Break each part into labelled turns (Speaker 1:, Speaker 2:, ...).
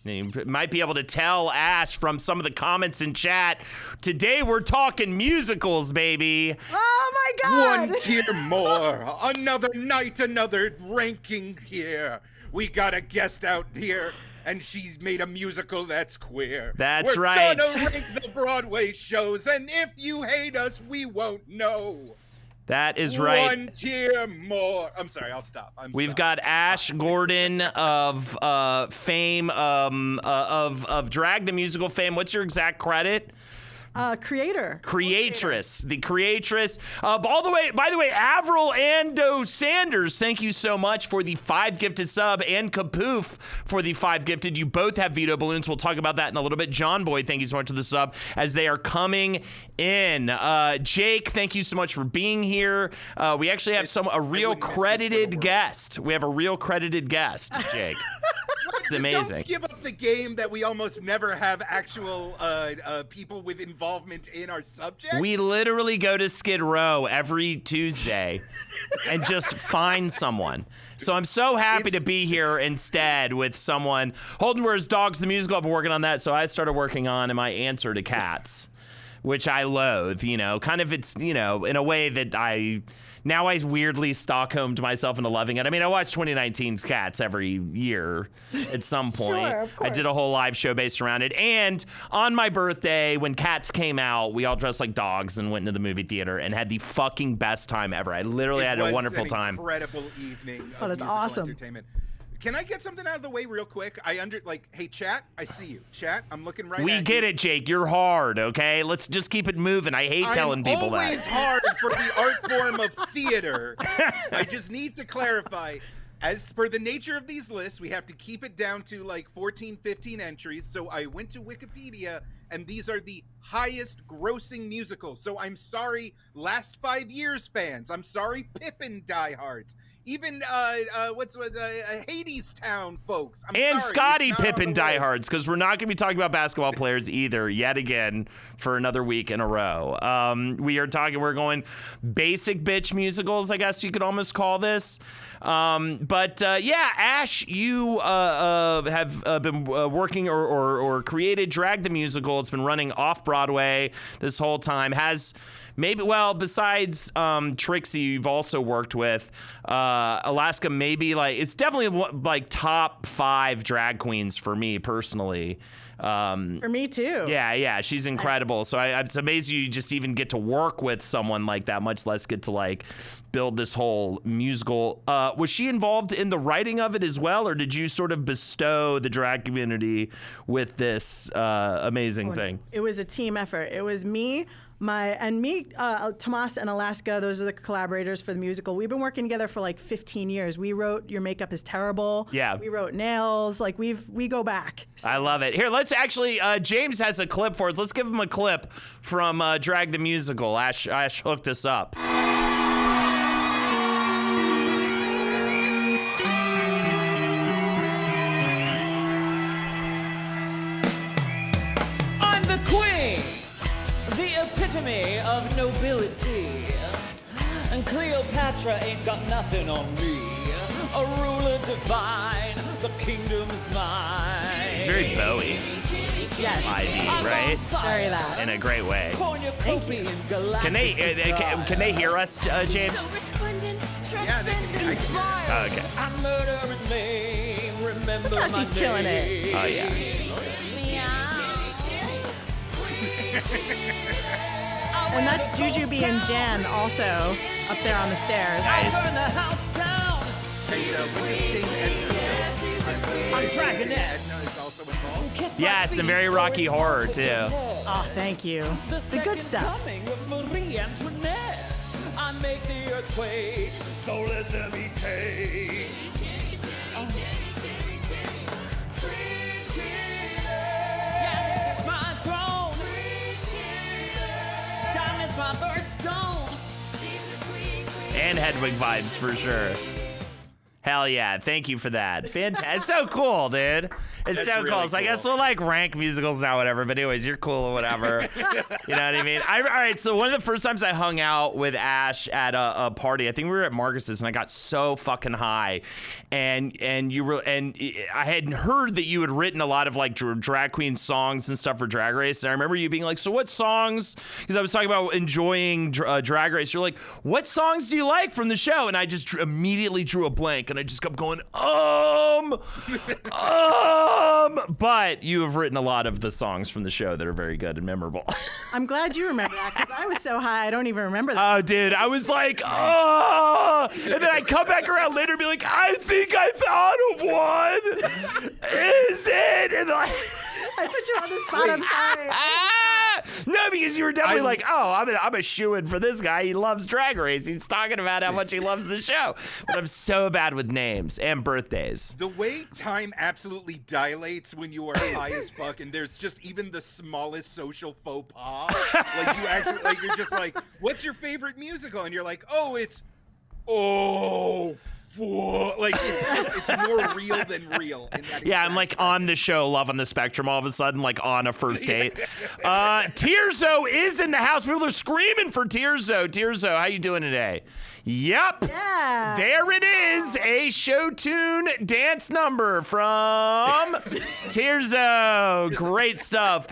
Speaker 1: You might be able to tell, Ash, from some of the comments in chat. Today we're talking musicals, baby.
Speaker 2: Oh my God!
Speaker 3: One tier more. Another night, another ranking here. We got a guest out here, and she's made a musical that's queer.
Speaker 1: That's right.
Speaker 3: We're gonna rank the Broadway shows, and if you hate us, we won't know.
Speaker 1: That is right.
Speaker 3: One tier more. I'm sorry, I'll stop.
Speaker 1: We've got Ash Gordon of fame, of Drag the Musical fame. What's your exact credit? Creatress, the creatress. All the way, by the way, Avril Ando Sanders, thank you so much for the 5 gifted sub, and Kapoof for the 5 gifted. You both have veto balloons. We'll talk about that in a little bit. John Boy, thank you so much for the sub as they are coming in. Jake, thank you so much for being here. We actually have a real credited guest. We have a real credited guest, Jake. It's amazing.
Speaker 3: Don't give up the game that we almost never have actual people with involvement in our subject.
Speaker 1: We literally go to Skid Row every Tuesday and just find someone. So I'm so happy to be here instead with someone. Holden Wears Dogs the Musical. I've been working on that, so I started working on my answer to cats, which I loathe, kind of it's, in a way that I weirdly Stockholmed myself into loving it. I mean, I watch 2019's Cats every year at some point.
Speaker 2: Sure, of course.
Speaker 1: I did a whole live show based around it. And on my birthday, when Cats came out, we all dressed like dogs and went into the movie theater and had the fucking best time ever. I literally had a wonderful time.
Speaker 3: Incredible evening of
Speaker 2: that's
Speaker 3: musical
Speaker 2: awesome.
Speaker 3: entertainment. Can I get something out of the way real quick? Hey, chat, I see you. Chat, I'm looking right at you.
Speaker 1: We get it, Jake. You're hard, okay? Let's just keep it moving. I hate telling people that.
Speaker 3: I'm always hard for the art form of theater. I just need to clarify. As per the nature of these lists, we have to keep it down to like 14, 15 entries. So I went to Wikipedia, and these are the highest grossing musicals. So I'm sorry, last 5 years fans. I'm sorry, Pippin diehards. Even Hades Town folks.
Speaker 1: And
Speaker 3: sorry,
Speaker 1: Scottie Pippen diehards, because we're not going to be talking about basketball players either, yet again, for another week in a row. We're going basic bitch musicals, I guess you could almost call this. Yeah, Ash, you have been working or created Drag the Musical. It's been running off Broadway this whole time. Besides Trixie, you've also worked with Alaska. It's definitely top 5 drag queens for me personally.
Speaker 2: For me too.
Speaker 1: Yeah, she's incredible. So it's amazing you just even get to work with someone like that, much less get to build this whole musical. Was she involved in the writing of it as well, or did you sort of bestow the drag community with this amazing thing?
Speaker 2: It was a team effort. It was me, Tomas and Alaska. Those are the collaborators for the musical. We've been working together for like 15 years. We wrote Your Makeup is Terrible.
Speaker 1: Yeah.
Speaker 2: We wrote Nails. We go back. So.
Speaker 1: I love it. Here, let's actually, James has a clip for us. Let's give him a clip from Drag the Musical. Ash hooked us up.
Speaker 4: Epitome of nobility, and Cleopatra ain't got nothing on me. A ruler divine, the kingdom's mine.
Speaker 1: It's very Bowie.
Speaker 2: Yes.
Speaker 1: Ivy, right?
Speaker 2: Very that.
Speaker 1: In a great way.
Speaker 2: Thank you.
Speaker 1: Can they hear us, James?
Speaker 3: Yeah, they can.
Speaker 1: Oh, okay.
Speaker 4: I'm murdering me. Remember
Speaker 2: Oh, she's killing it.
Speaker 1: Oh yeah.
Speaker 2: And that's Jujubee and Jen also up there on the stairs.
Speaker 1: Nice.
Speaker 4: I'm dragging it.
Speaker 1: Yes, and very Rocky Horror too.
Speaker 2: Oh, thank you. The good stuff.
Speaker 4: I make the earthquake, so let them eat cake.
Speaker 1: And Hedwig vibes for sure. Hell yeah. Thank you for that. Fantastic. It's so cool, dude. It's
Speaker 3: That's
Speaker 1: so
Speaker 3: really
Speaker 1: cool. So I guess
Speaker 3: cool.
Speaker 1: we'll like rank musicals now, whatever. But anyways, you're cool or whatever. You know what I mean? All right. So one of the first times I hung out with Ash at a party, I think we were at Marcus's, and I got so fucking high. And I had heard that you had written a lot of like drag queen songs and stuff for Drag Race. And I remember you being like, so what songs? Because I was talking about enjoying Drag Race. You're like, what songs do you like from the show? And I just immediately drew a blank. And I just kept going, but you have written a lot of the songs from the show that are very good and memorable.
Speaker 2: I'm glad you remember that because I was so high I don't even remember that.
Speaker 1: Oh, dude, I was like, oh, and then I come back around later and be like, I think I thought of one. Is it? And like,
Speaker 2: I put you on the spot. I'm sorry.
Speaker 1: no, because you were definitely like, oh, I'm a shoo-in for this guy. He loves Drag Race. He's talking about how much he loves the show. But I'm so bad with names and birthdays.
Speaker 3: The way time absolutely dilates when you are high as fuck, and there's just even the smallest social faux pas. Like you actually, like you're just like, "What's your favorite musical?" And you're like, "Oh, it's like it's more real than real." In that
Speaker 1: Yeah, I'm like on the show Love on the Spectrum all of a sudden, like on a first date. Tirzo is in the house. People are screaming for Tirzo. Tirzo, how you doing today? Yep.
Speaker 2: Yeah.
Speaker 1: There it is, a show tune dance number from Tirzo. Great stuff.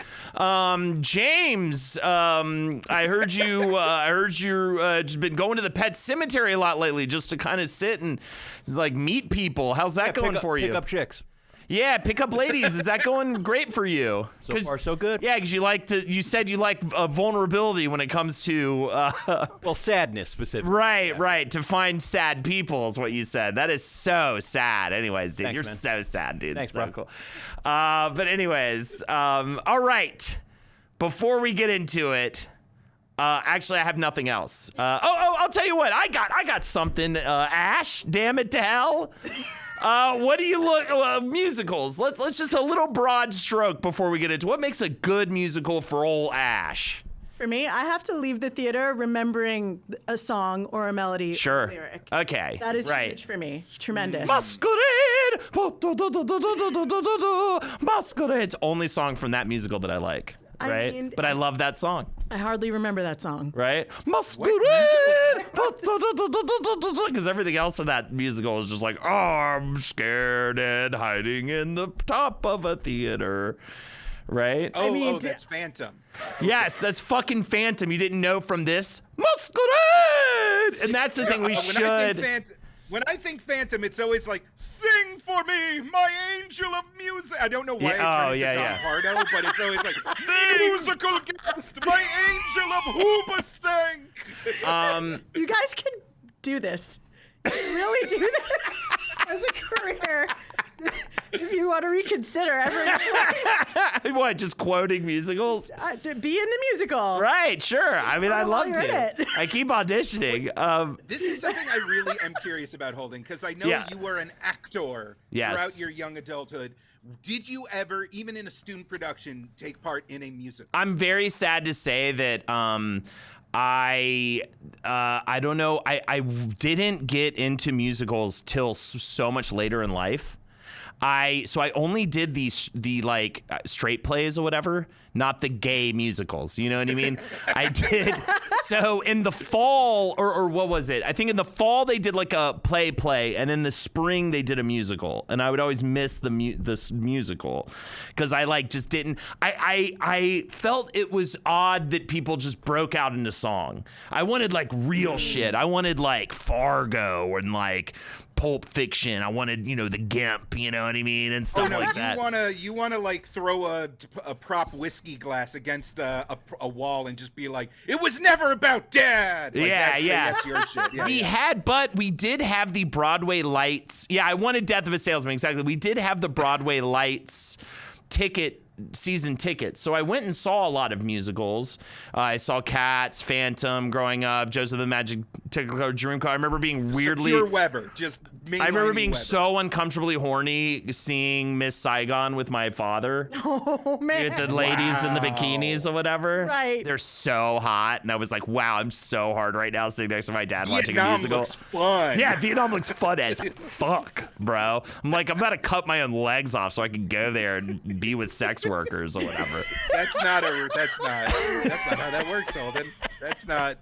Speaker 1: James, I heard you've just been going to the pet cemetery a lot lately just to kind of sit and like meet people. How's that going for you?
Speaker 5: Pick up chicks.
Speaker 1: Yeah, pick up ladies. Is that going great for you?
Speaker 5: So far, so good.
Speaker 1: Yeah, because you said you like vulnerability when it comes to
Speaker 5: Well, sadness specifically.
Speaker 1: right, right. To find sad people is what you said. That is so sad. Anyways, dude,
Speaker 5: Thanks,
Speaker 1: you're
Speaker 5: man.
Speaker 1: so sad, dude.
Speaker 5: Thanks,
Speaker 1: so
Speaker 5: bro.
Speaker 1: cool. But anyways, all right. Before we get into it, actually, I have nothing else. I'll tell you what. I got something. Ash, damn it to hell. What do you look musicals? Let's just a little broad stroke before we get into what makes a good musical for old Ash.
Speaker 2: For me, I have to leave the theater remembering a song or a melody or a lyric.
Speaker 1: Okay.
Speaker 2: That is
Speaker 1: right.
Speaker 2: huge for me. Tremendous.
Speaker 1: Masquerade! Masquerade! It's the only song from that musical that I like.
Speaker 2: I
Speaker 1: Right?
Speaker 2: mean-
Speaker 1: but I love that song.
Speaker 2: I hardly remember that song.
Speaker 1: Right? Masquerade! Because everything else in that musical is just like, oh, I'm scared and hiding in the top of a theater. Right?
Speaker 3: Oh, that's Phantom.
Speaker 1: Yes, that's fucking Phantom. You didn't know from this? Masquerade! And that's the thing we should...
Speaker 3: When I think Phantom, it's always like, sing for me, my angel of music. I don't know why I turned into Don Pardo, but it's always like, musical guest, my angel of Hoobastank.
Speaker 2: You guys can do this. You can really do this as a career. If you want to reconsider everything.
Speaker 1: What, just quoting musicals?
Speaker 2: To be in the musical.
Speaker 1: Right, sure. I mean, I'd love
Speaker 2: you're in
Speaker 1: to.
Speaker 2: it.
Speaker 1: I keep auditioning.
Speaker 3: This is something I really am curious about, Holden, because I know you were an actor throughout your young adulthood. Did you ever, even in a student production, take part in a musical?
Speaker 1: I'm very sad to say that I don't know. I didn't get into musicals till so much later in life. So I only did the straight plays or whatever, not the gay musicals. You know what I mean? I did. So in the fall, or what was it? I think in the fall they did like a play, and in the spring they did a musical. And I would always miss this musical because I like just didn't. I felt it was odd that people just broke out into song. I wanted like real shit. I wanted like Fargo and like Pulp Fiction. I wanted, the Gimp, you know what I mean, and stuff like that.
Speaker 3: You wanna like throw a prop whiskey glass against a wall and just be like, it was never about dad. Like, that's your shit. Yeah,
Speaker 1: we did have the Broadway Lights. Yeah, I wanted Death of a Salesman, exactly. We did have the Broadway Lights season tickets. So I went and saw a lot of musicals. I saw Cats, Phantom growing up, Joseph the Magic to go dream car. I remember being weirdly.
Speaker 3: Pure Weber, just.
Speaker 1: I remember being
Speaker 3: Weber.
Speaker 1: so uncomfortably horny seeing Miss Saigon with my father.
Speaker 2: Oh man.
Speaker 1: With the ladies in the bikinis or whatever.
Speaker 2: Right.
Speaker 1: They're so hot. And I was like, wow, I'm so hard right now sitting next to my dad watching a
Speaker 3: Vietnam
Speaker 1: musical.
Speaker 3: looks fun.
Speaker 1: Yeah, Vietnam looks fun as fuck, bro. I'm like, I'm about to cut my own legs off so I can go there and be with sex workers or whatever.
Speaker 3: That's not how that works, Alden. That's not.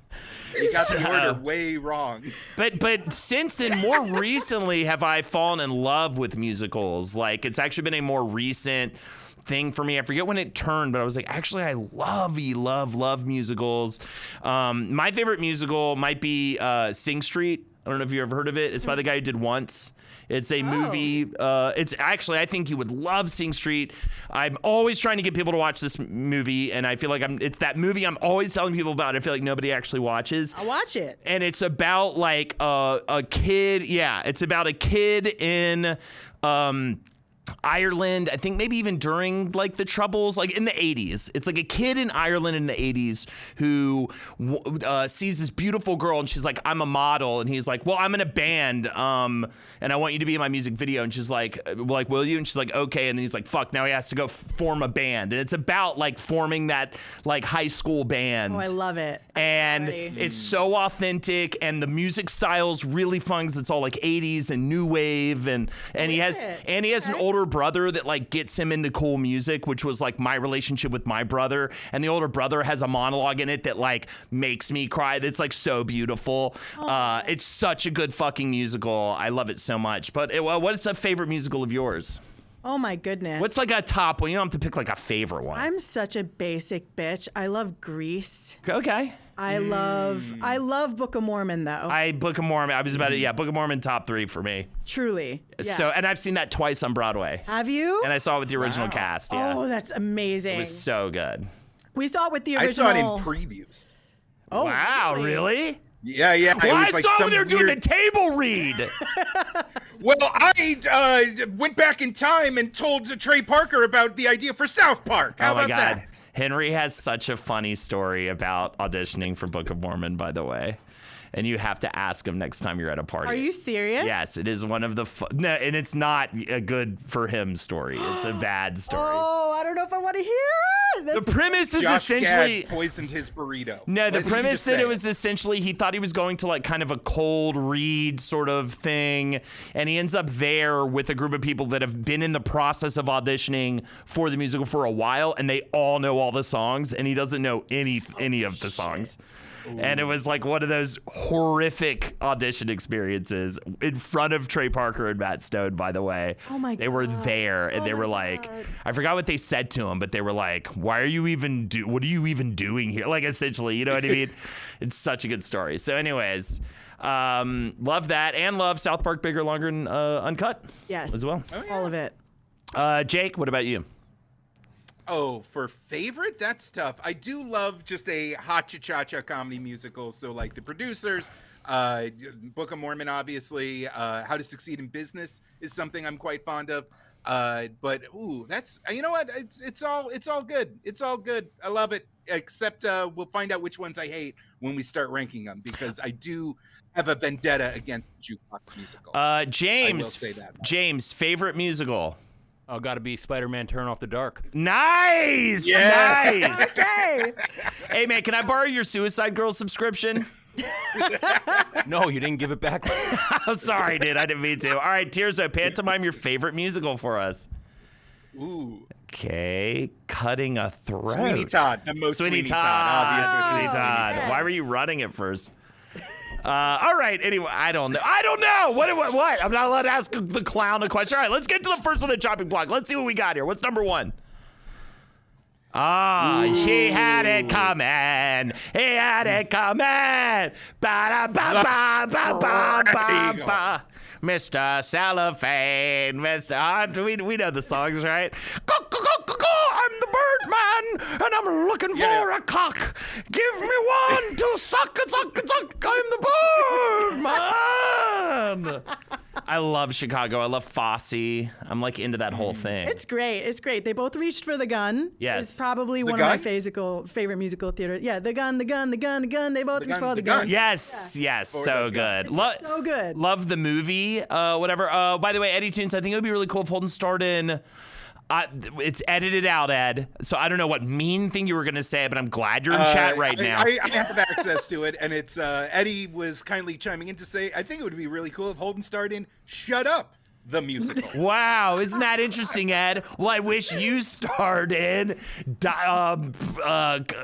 Speaker 3: You got the order way wrong.
Speaker 1: But since then, more recently, have I fallen in love with musicals. Like, it's actually been a more recent thing for me. I forget when it turned, but I was like, actually, I love musicals. My favorite musical might be Sing Street. I don't know if you ever heard of it. It's by the guy who did Once. It's a movie. It's actually, I think you would love Sing Street. I'm always trying to get people to watch this movie, and I feel like it's that movie I'm always telling people about. I feel like nobody actually watches.
Speaker 2: I'll watch it.
Speaker 1: And it's about like a kid. Yeah, it's about a kid in Ireland, I think maybe even during like the Troubles, like in the 80s. It's like a kid in Ireland in the 80s who sees this beautiful girl and she's like, I'm a model. And he's like, well, I'm in a band and I want you to be in my music video. And she's like, will you? And she's like, okay. And then he's like, fuck, now he has to go form a band. And it's about like forming that like high school band.
Speaker 2: Oh, I love it.
Speaker 1: And it's so authentic and the music style's really fun because it's all like 80s and new wave and he has an older brother that like gets him into cool music, which was like my relationship with my brother. And the older brother has a monologue in it that like makes me cry. That's like so beautiful. It's such a good fucking musical. I love it so much. But what's a favorite musical of yours?
Speaker 2: Oh my goodness.
Speaker 1: What's like a top one? You don't have to pick like a favorite one.
Speaker 2: I'm such a basic bitch. I love Grease.
Speaker 1: Okay.
Speaker 2: I love Book of Mormon though.
Speaker 1: Book of Mormon. I was about it. Yeah, Book of Mormon top 3 for me.
Speaker 2: Truly. Yeah.
Speaker 1: So, and I've seen that twice on Broadway.
Speaker 2: Have you?
Speaker 1: And I saw it with the original cast. Yeah.
Speaker 2: Oh, that's amazing.
Speaker 1: It was so good.
Speaker 2: We saw it with the
Speaker 3: I
Speaker 2: original.
Speaker 3: saw it in previews.
Speaker 2: Oh,
Speaker 1: Wow, really?
Speaker 3: Yeah.
Speaker 1: Well,
Speaker 3: it
Speaker 1: I
Speaker 3: was like
Speaker 1: saw
Speaker 3: some
Speaker 1: when they were doing the
Speaker 3: weird...
Speaker 1: table read.
Speaker 3: Well, I went back in time and told Trey Parker about the idea for South Park. How about that?
Speaker 1: Henry has such a funny story about auditioning for Book of Mormon, by the way. And you have to ask him next time you're at a party.
Speaker 2: Are you serious?
Speaker 1: Yes, it is one of the no, and it's not a good for him story. It's a bad story.
Speaker 2: Oh, I don't know if I want to hear it.
Speaker 1: The premise is
Speaker 3: Josh
Speaker 1: essentially
Speaker 3: Gad poisoned his burrito.
Speaker 1: No, the
Speaker 3: What did you
Speaker 1: premise
Speaker 3: just
Speaker 1: that
Speaker 3: say?
Speaker 1: it was essentially he thought he was going to like kind of a cold read sort of thing, and he ends up there with a group of people that have been in the process of auditioning for the musical for a while, and they all know all the songs, and he doesn't know any of the songs. And it was like one of those horrific audition experiences in front of Trey Parker and Matt Stone, by the way.
Speaker 2: Oh my God.
Speaker 1: They were there and they were like, I forgot what they said to him, but they were like, why are you even what are you even doing here? Like essentially, you know what I mean? It's such a good story. So anyways, love that and love South Park Bigger, Longer, and Uncut.
Speaker 2: Yes.
Speaker 1: As well.
Speaker 2: All of it.
Speaker 1: Jake, what about you?
Speaker 3: Oh, for favorite? That's tough. I do love just a hot cha-cha comedy musical. So like The Producers, Book of Mormon, obviously. How to Succeed in Business is something I'm quite fond of. But that's you know what? It's all good. It's all good. I love it. Except we'll find out which ones I hate when we start ranking them because I do have a vendetta against the jukebox musical.
Speaker 1: James.
Speaker 3: I will say that.
Speaker 1: James, favorite musical.
Speaker 5: Oh, gotta be Spider-Man Turn Off the Dark.
Speaker 1: Nice!
Speaker 3: Yeah.
Speaker 1: Nice!
Speaker 2: Okay.
Speaker 1: Hey, man, can I borrow your Suicide Girls subscription?
Speaker 5: No, you didn't give it back.
Speaker 1: I'm sorry, dude. I didn't mean to. All right, Tirza, pantomime your favorite musical for us.
Speaker 3: Ooh.
Speaker 1: Okay, Cutting a Throat.
Speaker 3: Sweeney Todd, the most
Speaker 1: Sweeney Todd,
Speaker 3: obviously.
Speaker 1: Sweeney Todd.
Speaker 2: Yes.
Speaker 1: Why were you running it first? All right. Anyway, I don't know. What? I'm not allowed to ask the clown a question. All right, let's get to the first one, the chopping block. Let's see what we got here. What's number 1? She had it coming. He had it coming. Ba-da-ba-ba-ba-ba-ba-ba. Mr. Cellophane, Mr. We know the songs, right? I'm the Birdman, and I'm looking for a cock. Give me one to suck. I'm the Birdman. I love Chicago. I love Fosse. I'm like into that whole thing.
Speaker 2: It's great. It's great. They both reached for the gun.
Speaker 1: Yes.
Speaker 2: It's probably one
Speaker 3: gun?
Speaker 2: of my favorite musical theater. Yeah, the gun. They both reached for the gun.
Speaker 1: Yes, yes, so good.
Speaker 2: So good.
Speaker 1: Love the movie, whatever. By the way, Eddie Tunes, I think it would be really cool if Holden starred in. It's edited out, Ed. So I don't know what mean thing you were going to say, but I'm glad you're in chat right now.
Speaker 3: I have access to it, and it's Eddie was kindly chiming in to say, I think it would be really cool if Holden starred in Shut Up, the musical.
Speaker 1: Wow, isn't that interesting, Ed? Well, I wish you starred in.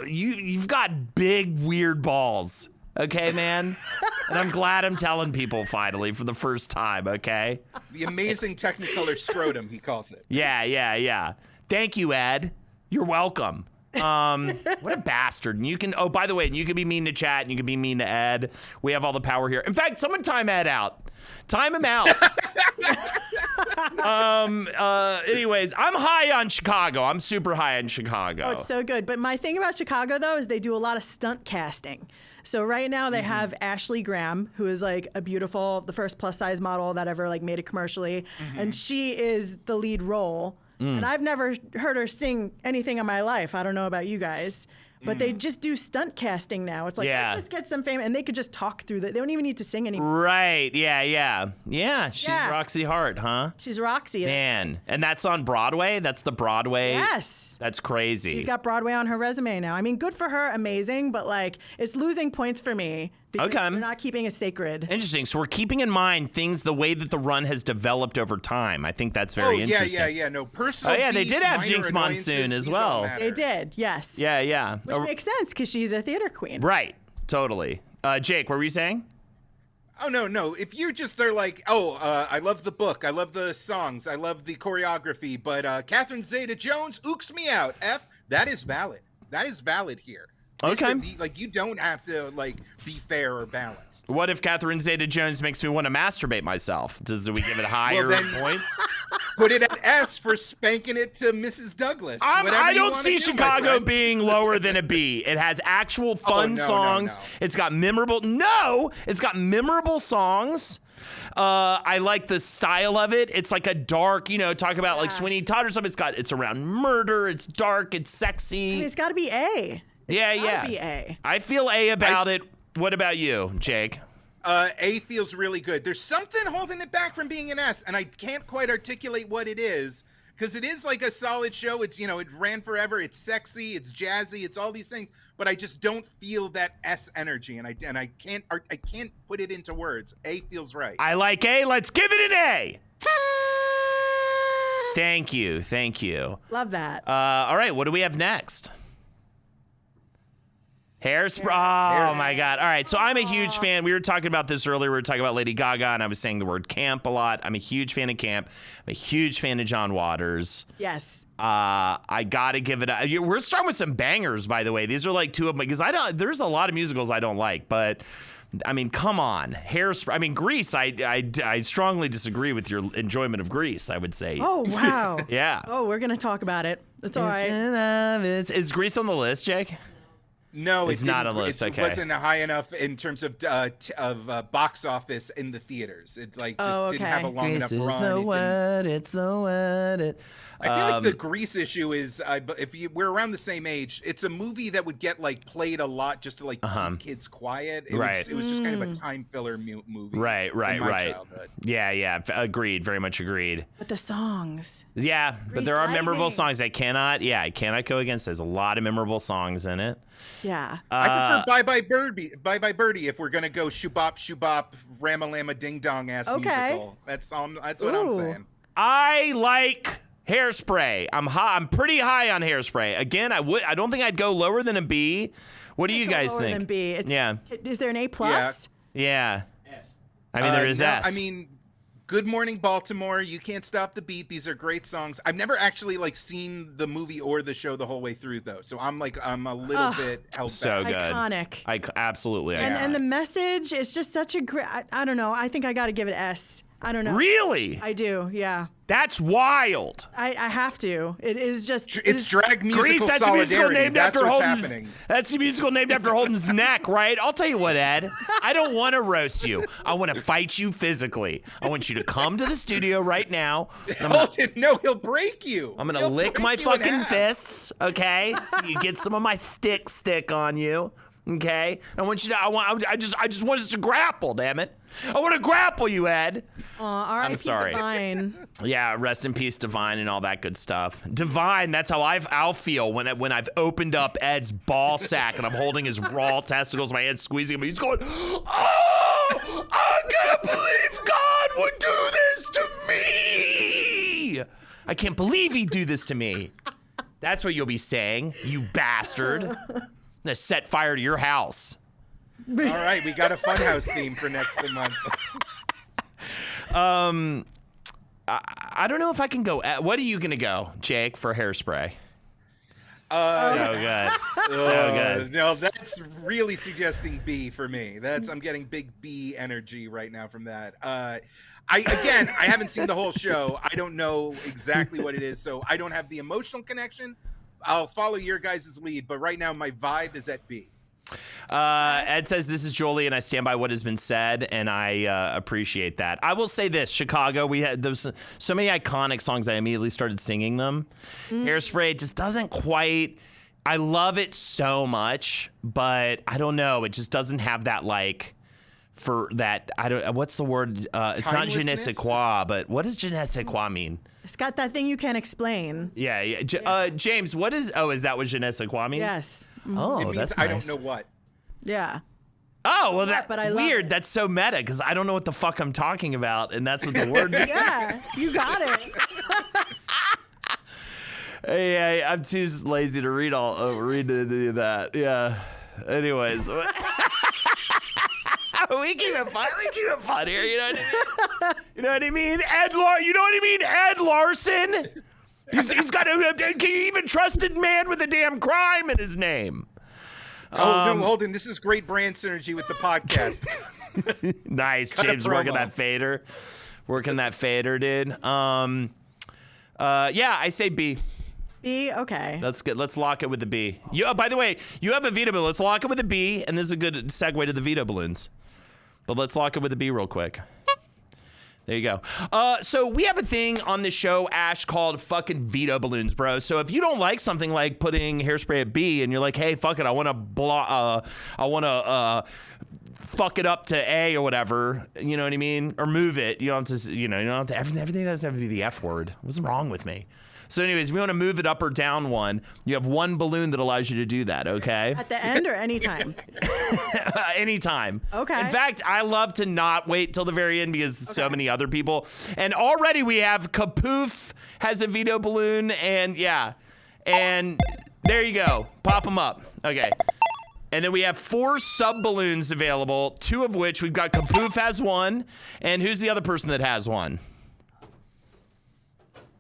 Speaker 1: You've got big, weird balls. Okay, man? And I'm glad I'm telling people finally for the first time, okay?
Speaker 3: The amazing Technicolor scrotum, he calls it.
Speaker 1: Yeah. Thank you, Ed. You're welcome. What a bastard. And you can, oh, by the way, you can be mean to chat and you can be mean to Ed. We have all the power here. In fact, someone time Ed out. Time him out. Anyways, I'm high on Chicago. I'm super high on Chicago.
Speaker 2: Oh, it's so good. But my thing about Chicago, though, is they do a lot of stunt casting. So right now they have Ashley Graham, who is like the first plus size model that ever like made it commercially. And she is the lead role. And I've never heard her sing anything in my life. I don't know about you guys. But they just do stunt casting now. It's like, let's just get some fame. And they could just talk through that. They don't even need to sing anymore.
Speaker 1: Right. Yeah. She's Roxy Hart, huh?
Speaker 2: She's Roxy.
Speaker 1: Man. And that's on Broadway? That's the Broadway?
Speaker 2: Yes.
Speaker 1: That's crazy.
Speaker 2: She's got Broadway on her resume now. I mean, good for her. Amazing. But like, it's losing points for me. Because
Speaker 1: Okay.
Speaker 2: They're not keeping it sacred.
Speaker 1: Interesting. So we're keeping in mind things the way that the run has developed over time. I think that's very interesting.
Speaker 3: Yeah. No, personal.
Speaker 1: Oh, yeah, they
Speaker 3: beefs,
Speaker 1: did have
Speaker 3: minor
Speaker 1: Jinx
Speaker 3: annoyances,
Speaker 1: Monsoon as
Speaker 3: these
Speaker 1: well.
Speaker 3: don't matter.
Speaker 2: They did, yes.
Speaker 1: Yeah.
Speaker 2: Which makes sense because she's a theater queen.
Speaker 1: Right. Totally. Jake, what were you saying?
Speaker 3: Oh, no. If you just are like, I love the book, I love the songs, I love the choreography, but Catherine Zeta-Jones ooks me out. That is valid. That is valid here.
Speaker 1: Okay.
Speaker 3: Like, you don't have to, like, be fair or balanced.
Speaker 1: What if Catherine Zeta-Jones makes me want to masturbate myself? Do we give it higher
Speaker 3: then-
Speaker 1: points?
Speaker 3: Put it at S for spanking it to Mrs. Douglas. Whatever
Speaker 1: I
Speaker 3: you
Speaker 1: don't
Speaker 3: wanna
Speaker 1: see
Speaker 3: do, my
Speaker 1: Chicago
Speaker 3: friend.
Speaker 1: being lower than a B. It has actual fun
Speaker 3: no.
Speaker 1: songs. It's got memorable. No, it's got memorable songs. I like the style of it. It's like a dark, talk about like Sweeney Todd or something. It's around murder. It's dark. It's sexy.
Speaker 2: I mean, it's got to be A.
Speaker 1: Yeah.
Speaker 2: Be A.
Speaker 1: I feel A about it. What about you, Jake?
Speaker 3: A feels really good. There's something holding it back from being an S, and I can't quite articulate what it is, because it is like a solid show. It's, it ran forever. It's sexy. It's jazzy. It's all these things, but I just don't feel that S energy, and I can't put it into words. A feels right.
Speaker 1: I like A. Let's give it an A. Thank you.
Speaker 2: Love that.
Speaker 1: All right, what do we have next? Hairspray. Oh, my God. All right, so I'm a huge fan. We were talking about this earlier. We were talking about Lady Gaga, and I was saying the word camp a lot. I'm a huge fan of camp. I'm a huge fan of John Waters.
Speaker 2: Yes.
Speaker 1: I got to give it a... We're starting with some bangers, by the way. These are like two of them, because there's a lot of musicals I don't like, but... I mean, come on. Hairspray. I mean, Grease, I strongly disagree with your enjoyment of Grease, I would say.
Speaker 2: Oh, wow.
Speaker 1: Yeah.
Speaker 2: Oh, we're going to talk about it. It's all right.
Speaker 1: Is Grease on the list, Jake?
Speaker 3: No,
Speaker 1: It's not a list,
Speaker 3: It
Speaker 1: okay.
Speaker 3: wasn't high enough in terms of box office in the theaters. It just didn't have a long enough run.
Speaker 1: It's the word.
Speaker 3: I feel like the Grease issue is, we're around the same age, it's a movie that would get like played a lot just to like keep kids quiet. It was just kind of a time filler movie.
Speaker 1: Right.
Speaker 3: in my childhood.
Speaker 1: Yeah. Agreed. Very much agreed.
Speaker 2: But the songs.
Speaker 1: Yeah, but
Speaker 2: Grease
Speaker 1: there are memorable
Speaker 2: Lightning.
Speaker 1: songs I cannot go against. There's a lot of memorable songs in it.
Speaker 2: Yeah.
Speaker 3: I prefer Bye Bye Birdie if we're gonna go shoo-bop, Ram-a-Lama Ding Dong ass musical. That's what I'm saying.
Speaker 1: I like Hairspray. I'm pretty high on Hairspray. Again, I don't think I'd go lower than a B. What do you guys
Speaker 2: Lower
Speaker 1: think?
Speaker 2: Than B.
Speaker 1: Yeah.
Speaker 2: Is there an A plus?
Speaker 1: Yeah. I mean, there is
Speaker 3: no,
Speaker 1: S.
Speaker 3: I mean, Good Morning Baltimore, You Can't Stop the Beat. These are great songs. I've never actually seen the movie or the show the whole way through though, so I'm a little bit held
Speaker 1: so
Speaker 3: back.
Speaker 1: good.
Speaker 2: Iconic.
Speaker 1: Absolutely.
Speaker 2: And the message is just such a great. I don't know. I think I got to give it S. I don't know.
Speaker 1: Really?
Speaker 2: I do, yeah.
Speaker 1: That's wild.
Speaker 2: I have to. It is just.
Speaker 3: It's drag musical
Speaker 1: Grease, that's a musical
Speaker 3: solidarity.
Speaker 1: named
Speaker 3: That's
Speaker 1: after
Speaker 3: what's
Speaker 1: Holden's.
Speaker 3: happening.
Speaker 1: That's a musical named after Holden's neck, right? I'll tell you what, Ed. I don't want to roast you. I want to fight you physically. I want you to come to the studio right now.
Speaker 3: Holden, no, he'll break you.
Speaker 1: I'm gonna
Speaker 3: He'll
Speaker 1: lick
Speaker 3: break
Speaker 1: my
Speaker 3: you in
Speaker 1: fucking
Speaker 3: half.
Speaker 1: fists, okay? So you get some of my stick on you, okay? I want you to. I just want us to grapple. Damn it! I want to grapple you, Ed.
Speaker 2: All right,
Speaker 1: I'm sorry.
Speaker 2: Divine.
Speaker 1: Yeah, rest in peace, Divine, and all that good stuff. Divine, that's how I'll feel when I've opened up Ed's ball sack and I'm holding his raw testicles, my head squeezing him. He's going, oh, I can't believe God would do this to me. I can't believe he'd do this to me. That's what you'll be saying, you bastard. I'm gonna set fire to your house.
Speaker 3: All right, we got a Funhouse theme for next month.
Speaker 1: I don't know if I can go. What are you gonna go, Jake, for Hairspray? So good. So good.
Speaker 3: No, that's really suggesting B for me. I'm getting big B energy right now from that. I haven't seen the whole show. I don't know exactly what it is, so I don't have the emotional connection. I'll follow your guys' lead, but right now my vibe is at B.
Speaker 1: Ed says, this is Jolie, and I stand by what has been said, and I appreciate that. I will say this, Chicago, we had those so many iconic songs, I immediately started singing them. Hairspray just doesn't quite, I love it so much, but I don't know, it just doesn't have that, like, for that, I don't, what's the word? It's not je ne sais quoi, but what does je ne sais quoi mean?
Speaker 2: It's got that thing you can't explain.
Speaker 1: Yeah. James, what is, is that what je ne sais quoi means?
Speaker 2: Yes.
Speaker 1: Oh,
Speaker 3: It means
Speaker 1: that's
Speaker 3: I
Speaker 1: nice.
Speaker 3: don't know what.
Speaker 2: Yeah.
Speaker 1: Oh, well, that's
Speaker 2: but I love
Speaker 1: weird.
Speaker 2: it.
Speaker 1: That's so meta because I don't know what the fuck I'm talking about, and that's what the word means.
Speaker 2: Yeah, you got it.
Speaker 1: Hey, I'm too lazy to read any of that. Yeah. Anyways. We keep it fun. We keep it fun here. You know what I mean? You know what I mean? You know what I mean? Ed Larson. He's got a. Can you even trust a man with a damn crime in his name?
Speaker 3: Oh, no, Holden, this is great brand synergy with the podcast.
Speaker 1: Nice.
Speaker 3: Cut a
Speaker 1: James working
Speaker 3: promo.
Speaker 1: that fader. Working that fader, dude. Yeah, I say B.
Speaker 2: B, okay.
Speaker 1: That's good. Let's lock it with the B. By the way, you have a veto balloon. Let's lock it with a B, and this is a good segue to the veto balloons. But let's lock it with a B real quick. There you go. So we have a thing on the show, Ash, called fucking veto balloons, bro. So if you don't like something like putting Hairspray at B, and you're like, hey, fuck it, I want to fuck it up to A or whatever, you know what I mean? Or move it. You don't have to, you don't have to, everything doesn't have to be the F word. What's wrong with me? So anyways, if you want to move it up or down one, you have one balloon that allows you to do that, okay?
Speaker 2: At the end or anytime?
Speaker 1: Anytime.
Speaker 2: Okay.
Speaker 1: In fact, I love to not wait till the very end because so many other people. And already we have Kapoof has a veto balloon, and yeah. And there you go. Pop them up. Okay. And then we have 4 sub balloons available, 2 of which we've got Kapoof has one. And who's the other person that has one?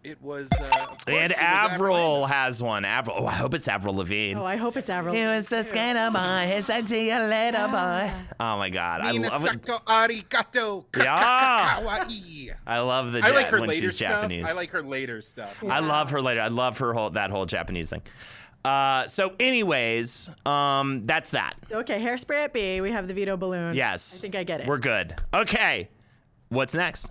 Speaker 3: It was, of course,
Speaker 1: And
Speaker 3: it was
Speaker 1: Avril has one. Avril. Oh, I hope it's Avril Lavigne.
Speaker 2: Oh, I hope it's Avril.
Speaker 1: He was a skater boy, he's a see you later boy. Oh my God, I love it.
Speaker 3: Minasato arigato
Speaker 1: Yeah.
Speaker 3: kawaii.
Speaker 1: I love the
Speaker 3: I like her
Speaker 1: when
Speaker 3: later
Speaker 1: she's
Speaker 3: stuff.
Speaker 1: Japanese.
Speaker 3: I like her later stuff.
Speaker 1: I love her later. I love her that whole Japanese thing. So anyways, that's that.
Speaker 2: Okay, Hairspray at B. We have the veto balloon.
Speaker 1: Yes.
Speaker 2: I think I get it.
Speaker 1: We're good. Okay. What's next?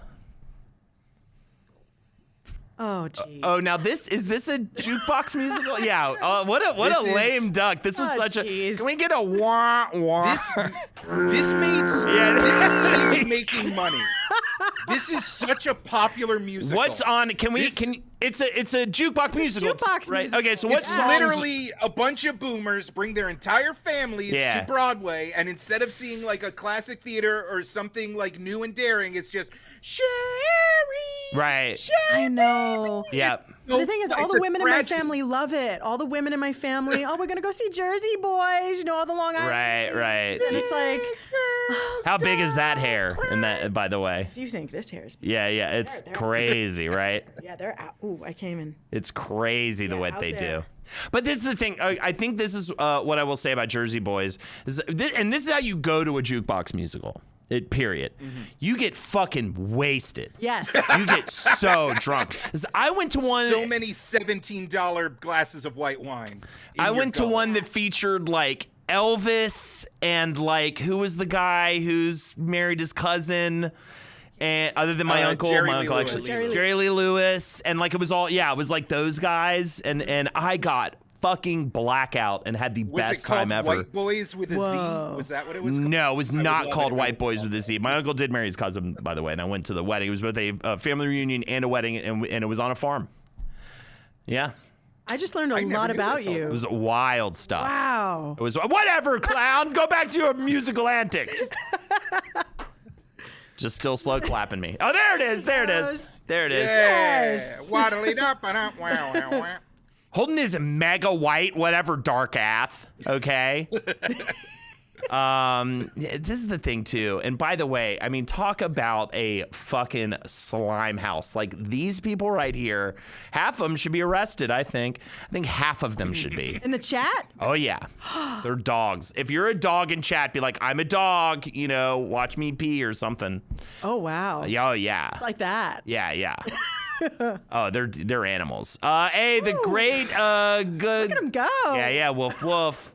Speaker 2: Oh, geez.
Speaker 1: Oh, now is this a jukebox musical? Yeah. What a
Speaker 3: This is-
Speaker 1: lame duck. This was
Speaker 2: Oh,
Speaker 1: such
Speaker 2: geez.
Speaker 1: a. Can we get a wah wah?
Speaker 3: This means making money. This is such a popular musical.
Speaker 1: What's on?
Speaker 3: This-
Speaker 1: It's a jukebox musical.
Speaker 2: jukebox
Speaker 1: right?
Speaker 2: musical.
Speaker 1: Okay, so what
Speaker 3: It's
Speaker 1: songs?
Speaker 3: literally a bunch of boomers bring their entire families
Speaker 1: Yeah.
Speaker 3: to Broadway, and instead of seeing like a classic theater or something like new and daring, it's just Sherry.
Speaker 1: Right.
Speaker 2: I know.
Speaker 1: Yeah.
Speaker 2: The thing is, all
Speaker 3: It's
Speaker 2: the
Speaker 3: a
Speaker 2: women in my
Speaker 3: tragedy.
Speaker 2: family love it. All the women in my family, oh, we're going to go see Jersey Boys, all the Long Island.
Speaker 1: Right.
Speaker 2: And it's like,
Speaker 1: How big is that hair? And that, by the way.
Speaker 2: you think this hair is,
Speaker 1: Yeah. It's crazy, right?
Speaker 2: yeah, they're out. Ooh, I came in.
Speaker 1: It's crazy the
Speaker 2: Yeah,
Speaker 1: way
Speaker 2: out
Speaker 1: they
Speaker 2: there.
Speaker 1: do. But this is the thing. I think this is what I will say about Jersey Boys. And this is how you go to a jukebox musical. period. You get fucking wasted.
Speaker 2: Yes.
Speaker 1: You get so drunk. 'Cause I went to one.
Speaker 3: So many $17 glasses of white wine.
Speaker 1: I went to one that featured like Elvis and like who was the guy who's married his cousin, and other than my uncle,
Speaker 3: Jerry
Speaker 1: my
Speaker 3: Lee
Speaker 1: uncle
Speaker 3: Lewis.
Speaker 1: actually, Jerry Lee Lewis, and like it was like those guys, and I got fucking blackout and had the best time ever.
Speaker 3: White Boys with a Z? Was that what it was called?
Speaker 1: No, it was
Speaker 3: I would
Speaker 1: not
Speaker 3: love
Speaker 1: called
Speaker 3: it if it
Speaker 1: White
Speaker 3: was
Speaker 1: Boys
Speaker 3: called
Speaker 1: with a Z. My uncle did marry his cousin, by the way, and I went to the wedding. It was both a family reunion and a wedding, and it was on a farm. Yeah.
Speaker 2: I just learned a
Speaker 3: never
Speaker 2: lot
Speaker 3: knew
Speaker 2: about
Speaker 3: this all.
Speaker 1: It
Speaker 2: you.
Speaker 1: was wild stuff.
Speaker 2: Wow.
Speaker 1: It was whatever, clown. Go back to your musical antics. Just still slow clapping me. Oh, there it is. There it is. There it is.
Speaker 2: Yes.
Speaker 3: Waddly da ba da wow wow wow.
Speaker 1: Holden is mega white, whatever, dark ath. Okay. This is the thing too. And by the way, I mean, talk about a fucking slime house. Like these people right here, half of them should be arrested. I think half of them should be.
Speaker 2: In the chat?
Speaker 1: Oh yeah, they're dogs. If you're a dog in chat, be like, I'm a dog. You know, watch me pee or something.
Speaker 2: Oh, wow.
Speaker 1: Yeah, oh yeah.
Speaker 2: It's like that.
Speaker 1: Yeah. Oh, they're animals. Hey, the great good.
Speaker 2: Look at him go.
Speaker 1: Yeah, woof woof.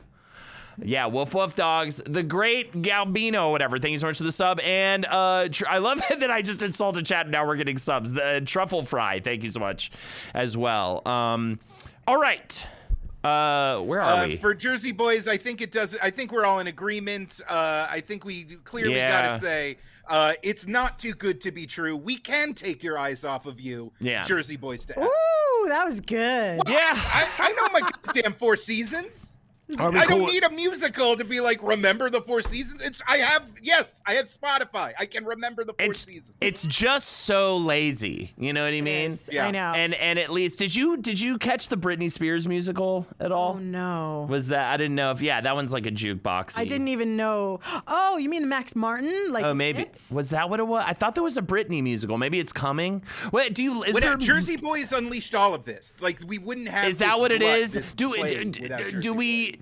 Speaker 1: Yeah, woof woof dogs. The great Galbino, whatever. Thank you so much for the sub. And I love that I just insulted chat and now we're getting subs. The truffle fry, thank you so much as well. All right. Where are we?
Speaker 3: For Jersey Boys, I think it does. I think we're all in agreement. I think we clearly gotta say it's not too good to be true. We can take your eyes off of you, Jersey Boys.
Speaker 2: Ooh, that was good.
Speaker 1: Yeah.
Speaker 3: I know my goddamn Four Seasons.
Speaker 1: Are we
Speaker 3: I
Speaker 1: cool?
Speaker 3: don't need a musical to be like, remember the Four Seasons? I have Spotify. I can remember the Four Seasons.
Speaker 1: It's just so lazy. You know what I mean?
Speaker 2: Yes,
Speaker 3: Yeah.
Speaker 2: I know.
Speaker 1: And at least did you catch the Britney Spears musical at all?
Speaker 2: Oh, no.
Speaker 1: Was that, I didn't know if that one's like a jukebox.
Speaker 2: I didn't even know. Oh, you mean the Max Martin? Like
Speaker 1: Oh, maybe.
Speaker 2: hits?
Speaker 1: Was that what it was? I thought there was a Britney musical. Maybe it's coming. Wait, is there
Speaker 3: Jersey Boys unleashed all of this. Like, we wouldn't have.
Speaker 1: Is that
Speaker 3: this
Speaker 1: what it
Speaker 3: glut,
Speaker 1: is?
Speaker 3: this
Speaker 1: Do
Speaker 3: plague without Jersey
Speaker 1: we
Speaker 3: Boys.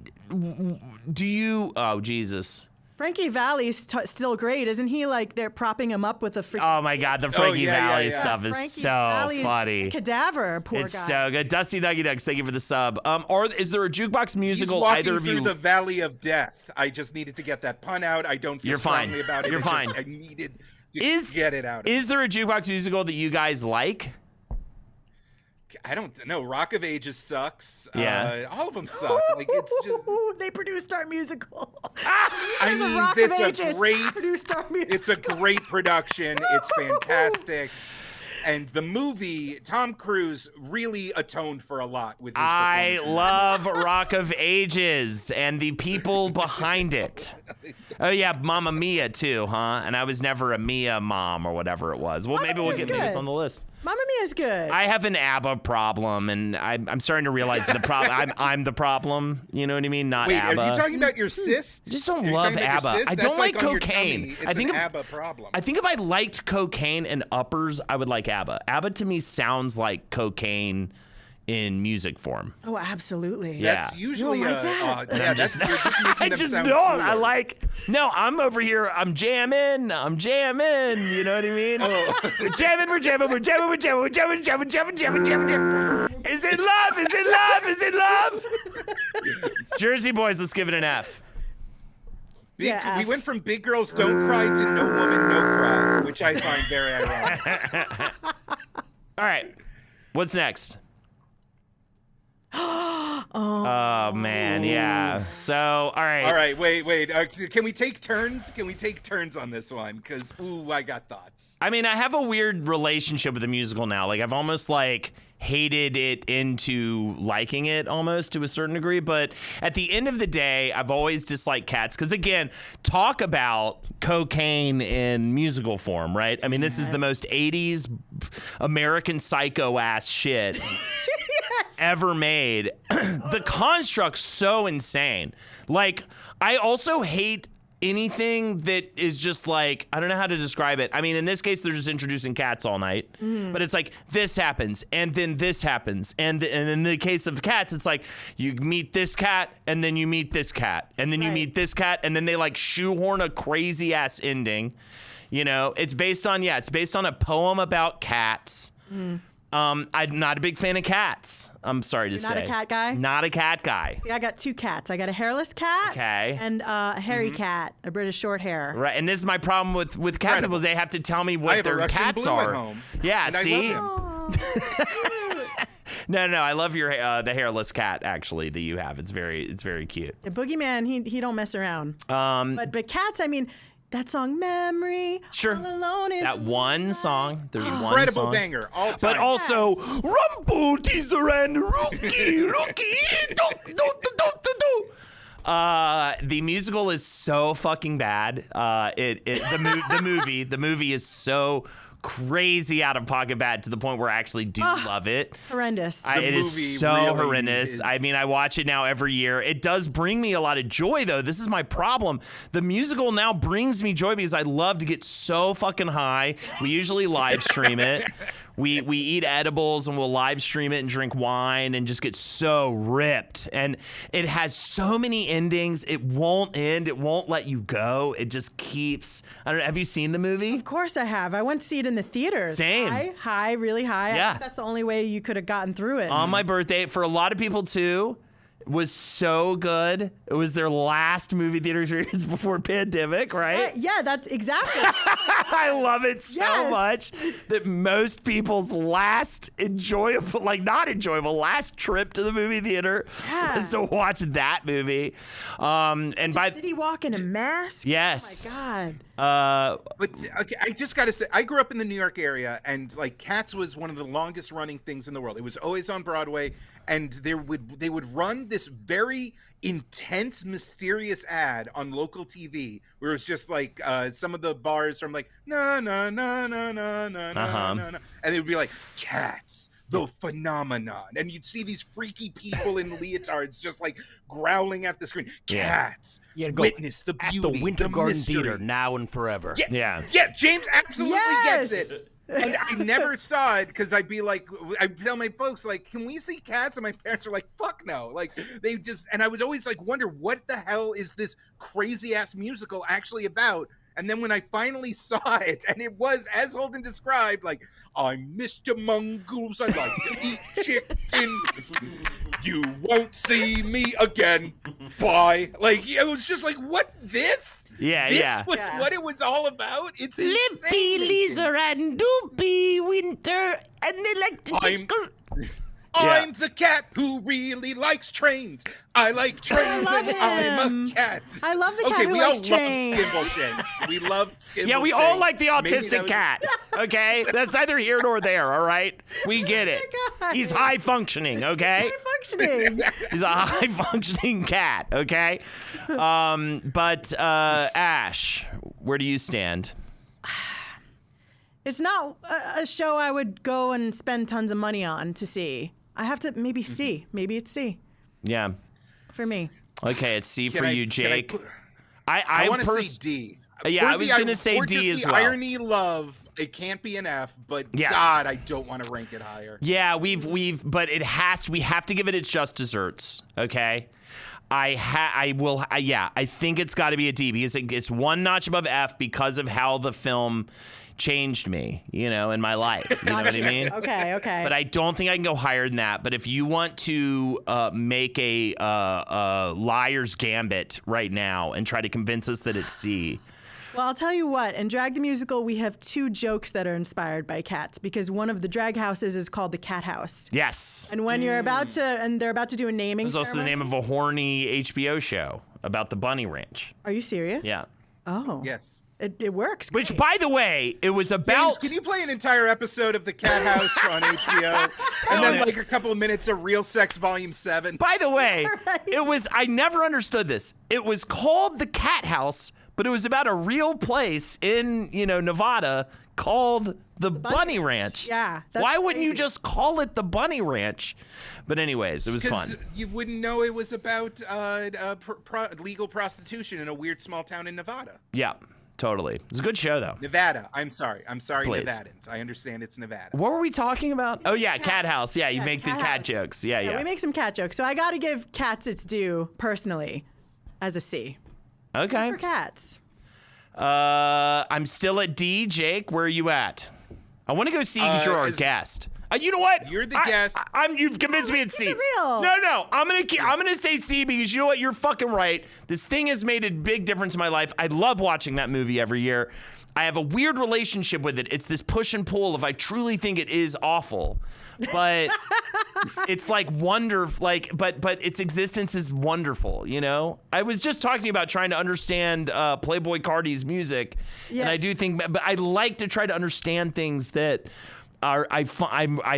Speaker 1: do you? Oh Jesus!
Speaker 2: Frankie Valli's still great, isn't he? Like they're propping him up with a freaking.
Speaker 1: Oh my God, the Frankie
Speaker 3: yeah,
Speaker 1: Valley
Speaker 3: yeah.
Speaker 1: stuff is
Speaker 2: Frankie
Speaker 1: so
Speaker 2: Valli's
Speaker 1: funny.
Speaker 2: a cadaver, poor
Speaker 1: It's
Speaker 2: guy.
Speaker 1: so good. Dusty Nuggy Ducks, thank you for the sub. Or is there a jukebox
Speaker 3: He's
Speaker 1: musical
Speaker 3: walking
Speaker 1: either of
Speaker 3: through
Speaker 1: you?
Speaker 3: the Valley of Death. I just needed to get that pun out. I don't feel
Speaker 1: You're fine.
Speaker 3: strongly about it.
Speaker 1: You're
Speaker 3: It's just-
Speaker 1: fine.
Speaker 3: I needed to get it out.
Speaker 1: Is there a jukebox musical that you guys like?
Speaker 3: I don't know. Rock of Ages sucks.
Speaker 1: Yeah.
Speaker 3: All of them suck. Like it's just.
Speaker 2: Ooh, they produced our musical.
Speaker 3: I
Speaker 2: There's a
Speaker 3: mean,
Speaker 2: Rock of
Speaker 3: it's a
Speaker 2: Ages
Speaker 3: great.
Speaker 2: produced our musical.
Speaker 3: It's a great production. It's fantastic. And the movie, Tom Cruise really atoned for a lot with his
Speaker 1: I
Speaker 3: performance.
Speaker 1: love Rock of Ages and the people behind it. Oh yeah, Mamma Mia too, huh? And I was never a Mia mom or whatever it was. Well, maybe
Speaker 2: Mia's
Speaker 1: maybe it's
Speaker 2: good.
Speaker 1: on the list.
Speaker 2: Mamma Mia's good.
Speaker 1: I have an ABBA problem, and I'm starting to realize the problem. I'm the problem. You know what I mean? Not
Speaker 3: Wait,
Speaker 1: ABBA.
Speaker 3: are you talking about your cyst?
Speaker 1: I just don't
Speaker 3: You're
Speaker 1: love
Speaker 3: talking about your
Speaker 1: ABBA.
Speaker 3: cyst?
Speaker 1: I
Speaker 3: That's
Speaker 1: don't like
Speaker 3: on your
Speaker 1: cocaine.
Speaker 3: tummy. It's
Speaker 1: I think
Speaker 3: an
Speaker 1: if,
Speaker 3: ABBA problem.
Speaker 1: I think if I liked cocaine and uppers, I would like ABBA. ABBA to me sounds like cocaine in music form.
Speaker 2: oh, absolutely.
Speaker 1: Yeah.
Speaker 3: That's usually
Speaker 2: You don't like that?
Speaker 3: yeah.
Speaker 1: just-
Speaker 3: You're just making
Speaker 1: I
Speaker 3: them
Speaker 1: just
Speaker 3: sound
Speaker 1: don't.
Speaker 3: cooler.
Speaker 1: I like. No, I'm over here. I'm jamming. You know what I mean? We're jamming. We're jamming. We're jamming. We're jamming. We're jamming. Jamming. Jamming. Jamming. Jamming. Jamming. Is it love? Is it love? Is it love? Jersey Boys. Let's give it an F.
Speaker 3: We
Speaker 2: F.
Speaker 3: went from Big Girls Don't Cry to No Woman No Cry, which I find very ironic.
Speaker 1: All right. What's next? Oh man, yeah. So, all right.
Speaker 3: All right, wait. Can we take turns? Can we take turns on this one? Because, ooh, I got thoughts.
Speaker 1: I mean, I have a weird relationship with the musical now. Like, I've almost like hated it into liking it almost to a certain degree. But at the end of the day, I've always disliked Cats. Because again, talk about cocaine in musical form, right? I mean, this is the most 80s American Psycho ass shit ever made. The construct's so insane. Like, I also hate anything that is just like, I don't know how to describe it. I mean, in this case, they're just introducing cats all night, but it's like this happens and then this happens. And in the case of cats, it's like you meet this cat and then you meet this cat and then you meet this cat and then they like shoehorn a crazy ass ending. You know, it's based on a poem about cats. I'm not a big fan of cats. I'm sorry to say.
Speaker 2: Not a cat guy?
Speaker 1: Not a cat guy.
Speaker 2: See, I got 2 cats. I got a hairless cat and a hairy cat, a British short hair.
Speaker 1: Right, and this is my problem with cat people. They have to tell me
Speaker 3: I
Speaker 1: what
Speaker 3: have a
Speaker 1: their
Speaker 3: Russian
Speaker 1: cats
Speaker 3: Blue
Speaker 1: are.
Speaker 3: at home,
Speaker 1: Yeah,
Speaker 3: and
Speaker 1: see?
Speaker 3: I love him.
Speaker 1: No, I love your the hairless cat actually that you have. It's very cute.
Speaker 2: The Boogeyman, he don't mess around. But cats, I mean, that song "Memory."
Speaker 1: Sure.
Speaker 2: All alone in
Speaker 1: That one song. There's one
Speaker 3: Incredible
Speaker 1: song.
Speaker 3: banger, all time.
Speaker 1: But also, Rumble, Teaser, and Rookie, the musical is so fucking bad. The movie is so crazy out of pocket bad to the point where I actually do love it.
Speaker 2: horrendous.
Speaker 1: It
Speaker 3: movie
Speaker 1: is so
Speaker 3: really
Speaker 1: horrendous.
Speaker 3: is-
Speaker 1: I mean, I watch it now every year. It does bring me a lot of joy, though. This is my problem. The musical now brings me joy because I love to get so fucking high. We usually live stream it. We eat edibles and we'll live stream it and drink wine and just get so ripped. And it has so many endings. It won't end. It won't let you go. It just keeps. I don't know. Have you seen the movie?
Speaker 2: Of course I have. I went to see it in the theaters.
Speaker 1: Same.
Speaker 2: High, really high.
Speaker 1: Yeah.
Speaker 2: I think that's the only way you could have gotten through it.
Speaker 1: On my birthday, for a lot of people too, was so good. It was their last movie theater experience before pandemic, right?
Speaker 2: Yeah, that's exactly.
Speaker 1: I love it so
Speaker 2: Yes.
Speaker 1: much that most people's last enjoyable, like not enjoyable, last trip to the movie theater was to watch that movie. And by
Speaker 2: City Walk in a mask.
Speaker 1: yes,
Speaker 2: Oh my God.
Speaker 3: But okay, I just gotta say, I grew up in the New York area, and like Cats was one of the longest running things in the world. It was always on Broadway, and they would run this very intense, mysterious ad on local TV where it was just like some of the bars from like na na na na na na na na, and they would be like Cats, the phenomenon, and you'd see these freaky people in leotards just like growling at the screen. Cats,
Speaker 5: You gotta go
Speaker 3: witness the beauty,
Speaker 5: at the Winter Garden
Speaker 3: mystery.
Speaker 5: Theater now and forever.
Speaker 3: Yeah, James absolutely
Speaker 2: Yes.
Speaker 3: gets it. And I never saw it because I'd be like, I'd tell my folks, like, can we see Cats? And my parents are like, fuck no. Like, they just, and I would always like wonder, what the hell is this crazy ass musical actually about? And then when I finally saw it, and it was, as Holden described, like, I'm Mr. Mongoose, I like to eat chicken. You won't see me again. Bye. Like, it was just like, what, this?
Speaker 1: yeah,
Speaker 3: This
Speaker 1: yeah.
Speaker 3: was what it was all about? It's insane.
Speaker 1: Lippy, Lizard, and Doopy, Winter, and they like to
Speaker 3: I'm-
Speaker 1: tickle.
Speaker 3: I'm the cat who really likes trains. I like trains
Speaker 2: love
Speaker 3: and I'm
Speaker 2: him.
Speaker 3: a cat.
Speaker 2: I love the cat
Speaker 3: Okay,
Speaker 2: who
Speaker 3: we
Speaker 2: likes
Speaker 3: all
Speaker 2: trains.
Speaker 3: love Skimbleshanks. We love Skimbleshanks.
Speaker 1: Yeah, we all like the
Speaker 3: Maybe that
Speaker 1: autistic
Speaker 3: was-
Speaker 1: cat. Okay, that's neither here nor there. All right, we get it.
Speaker 2: God.
Speaker 1: He's high functioning. Okay.
Speaker 2: Functioning.
Speaker 1: He's a high functioning cat, okay? But Ash, where do you stand?
Speaker 2: It's not a show I would go and spend tons of money on to see. I have to maybe C. Maybe it's C
Speaker 1: Yeah.
Speaker 2: for me.
Speaker 1: Okay, it's C
Speaker 3: Can
Speaker 1: for
Speaker 3: I-
Speaker 1: you,
Speaker 3: can I
Speaker 1: Jake.
Speaker 3: put-
Speaker 1: I
Speaker 3: I want to
Speaker 1: pers-
Speaker 3: say D.
Speaker 1: Yeah,
Speaker 3: For
Speaker 1: I was
Speaker 3: the-
Speaker 1: gonna say
Speaker 3: for
Speaker 1: D
Speaker 3: just
Speaker 1: as
Speaker 3: the
Speaker 1: well.
Speaker 3: irony, love. It can't be an F, but
Speaker 1: Yes.
Speaker 3: God, I don't want to rank it higher.
Speaker 1: Yeah, but we have to give it its just desserts, okay? I think it's got to be a D because it's one notch above F because of how the film changed me, in my life. You know what I mean?
Speaker 2: Okay.
Speaker 1: But I don't think I can go higher than that. But if you want to make a liar's gambit right now and try to convince us that it's C,
Speaker 2: Well, I'll tell you what. In Drag the Musical, we have 2 jokes that are inspired by cats because one of the drag houses is called the Cat House.
Speaker 1: yes.
Speaker 2: And when you're about to, and they're about to do a naming
Speaker 1: It's also the
Speaker 2: ceremony.
Speaker 1: name of a horny HBO show about the bunny ranch.
Speaker 2: Are you serious?
Speaker 1: Yeah.
Speaker 2: Oh.
Speaker 3: Yes.
Speaker 2: It works.
Speaker 1: Which,
Speaker 2: great.
Speaker 1: by the way, it was
Speaker 3: James,
Speaker 1: about.
Speaker 3: can you play an entire episode of The Cat House on HBO? And then like a couple of minutes of Real Sex Volume 7?
Speaker 1: By the way, it was. I never understood this. It was called the Cat House but it was about a real place in, Nevada called the Bunny Ranch.
Speaker 2: Yeah. that's
Speaker 1: Why wouldn't you
Speaker 2: crazy.
Speaker 1: just call it the Bunny Ranch? But anyways, it was fun.
Speaker 3: Because you wouldn't know it was about legal prostitution in a weird small town in Nevada.
Speaker 1: Yeah, totally. It's a good show, though.
Speaker 3: Nevada. I'm sorry,
Speaker 1: Please.
Speaker 3: Nevadans. I understand it's Nevada.
Speaker 1: What were we talking about? Oh, yeah, Cat House. Yeah, you make the
Speaker 2: Cat
Speaker 1: cat
Speaker 2: House.
Speaker 1: jokes. Yeah.
Speaker 2: We make some cat jokes. So I got to give cats its due personally as a C.
Speaker 1: Okay.
Speaker 2: For cats.
Speaker 1: I'm still at D. Jake, where are you at? I want to go C because you're our guest. You know what?
Speaker 3: You're the guest.
Speaker 1: You've convinced me it's C.
Speaker 2: keep it real.
Speaker 1: No. I'm gonna say C because you know what? You're fucking right. This thing has made a big difference in my life. I love watching that movie every year. I have a weird relationship with it. It's this push and pull if I truly think it is awful. But it's like but its existence is wonderful, I was just talking about trying to understand Playboi Carti's music.
Speaker 2: Yes.
Speaker 1: And I do think, but I like to try to understand things that I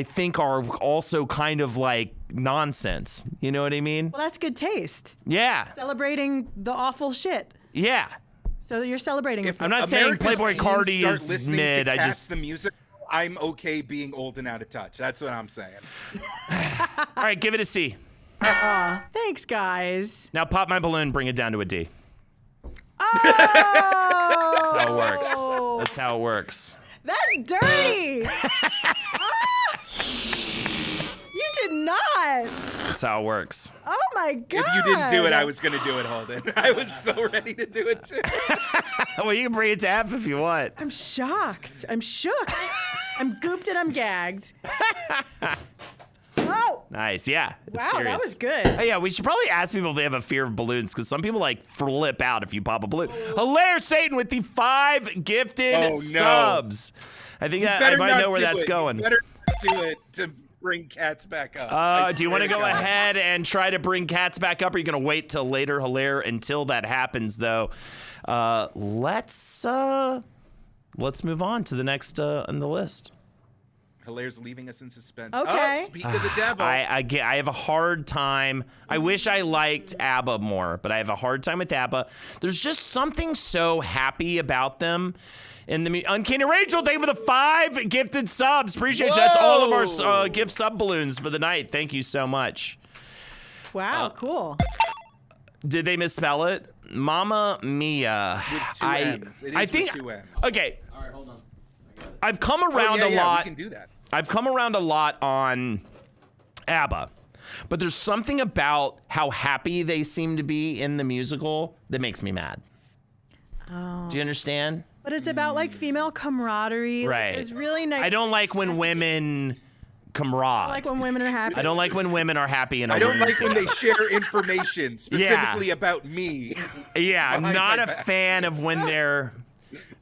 Speaker 1: think are also kind of like nonsense. You know what I mean?
Speaker 2: Well, that's good taste.
Speaker 1: Yeah.
Speaker 2: Celebrating the awful shit.
Speaker 1: Yeah.
Speaker 2: So you're celebrating it.
Speaker 1: I'm not saying
Speaker 3: America's
Speaker 1: Playboi
Speaker 3: teens
Speaker 1: Carti
Speaker 3: start
Speaker 1: is
Speaker 3: listening
Speaker 1: mid.
Speaker 3: To
Speaker 1: I
Speaker 3: Cats
Speaker 1: just
Speaker 3: the music. I'm okay being old and out of touch. That's what I'm saying.
Speaker 1: all right. Give it a C.
Speaker 2: Aw, thanks, guys.
Speaker 1: Now pop my balloon. Bring it down to a D.
Speaker 2: Oh!
Speaker 1: That's how it works. That's how it works.
Speaker 2: That's dirty. Ah! You did not.
Speaker 1: That's how it works.
Speaker 2: Oh my god.
Speaker 3: If you didn't do it, I was going to do it, Holden. I was so ready to do it too.
Speaker 1: Well, you can bring it to F if you want.
Speaker 2: I'm shocked. I'm shook. I'm gooped and I'm gagged. Oh.
Speaker 1: Nice. Yeah. It's
Speaker 2: Wow,
Speaker 1: serious.
Speaker 2: that was good.
Speaker 1: Oh, yeah, we should probably ask people if they have a fear of balloons because some people like flip out if you pop a balloon. Hilaire Satan with the 5 gifted
Speaker 3: Oh, no.
Speaker 1: subs. I think I
Speaker 3: Better
Speaker 1: might
Speaker 3: not
Speaker 1: know where
Speaker 3: do
Speaker 1: that's
Speaker 3: it.
Speaker 1: going.
Speaker 3: You better not do it to bring cats back up. I
Speaker 1: Do you want to
Speaker 3: swear
Speaker 1: go
Speaker 3: God.
Speaker 1: ahead and try to bring cats back up? Or are you going to wait till later, Hilaire? Until that happens, though, let's move on to the next on the list.
Speaker 3: Hilaire's leaving us in suspense.
Speaker 2: Okay.
Speaker 3: Oh, speak of the devil.
Speaker 1: I have a hard time. I wish I liked ABBA more, but I have a hard time with ABBA. There's just something so happy about them. In the Uncanny Rachel, thank you for the 5 gifted subs. Appreciate you. That's all of our gift sub balloons for the night. Thank you so much.
Speaker 2: Wow, cool.
Speaker 1: Did they misspell it? Mamma Mia.
Speaker 3: With 2 M's. It is
Speaker 1: I
Speaker 3: with
Speaker 1: think.
Speaker 3: 2 M's.
Speaker 1: Okay.
Speaker 5: All right, hold on.
Speaker 1: I've come around
Speaker 3: yeah,
Speaker 1: a
Speaker 3: yeah,
Speaker 1: lot.
Speaker 3: we can do that.
Speaker 1: I've come around a lot on ABBA, but there's something about how happy they seem to be in the musical that makes me mad.
Speaker 2: Oh.
Speaker 1: Do you understand?
Speaker 2: But it's about like female camaraderie. Like,
Speaker 1: Right.
Speaker 2: it's really nice.
Speaker 1: I don't like when women camaraderie.
Speaker 2: I like when women are happy.
Speaker 1: I don't like when women are happy in a
Speaker 3: I don't
Speaker 1: room
Speaker 3: like when
Speaker 1: together.
Speaker 3: they share information specifically about me.
Speaker 1: Yeah, I'm
Speaker 3: behind
Speaker 1: not
Speaker 3: my
Speaker 1: a
Speaker 3: back.
Speaker 1: fan of when they're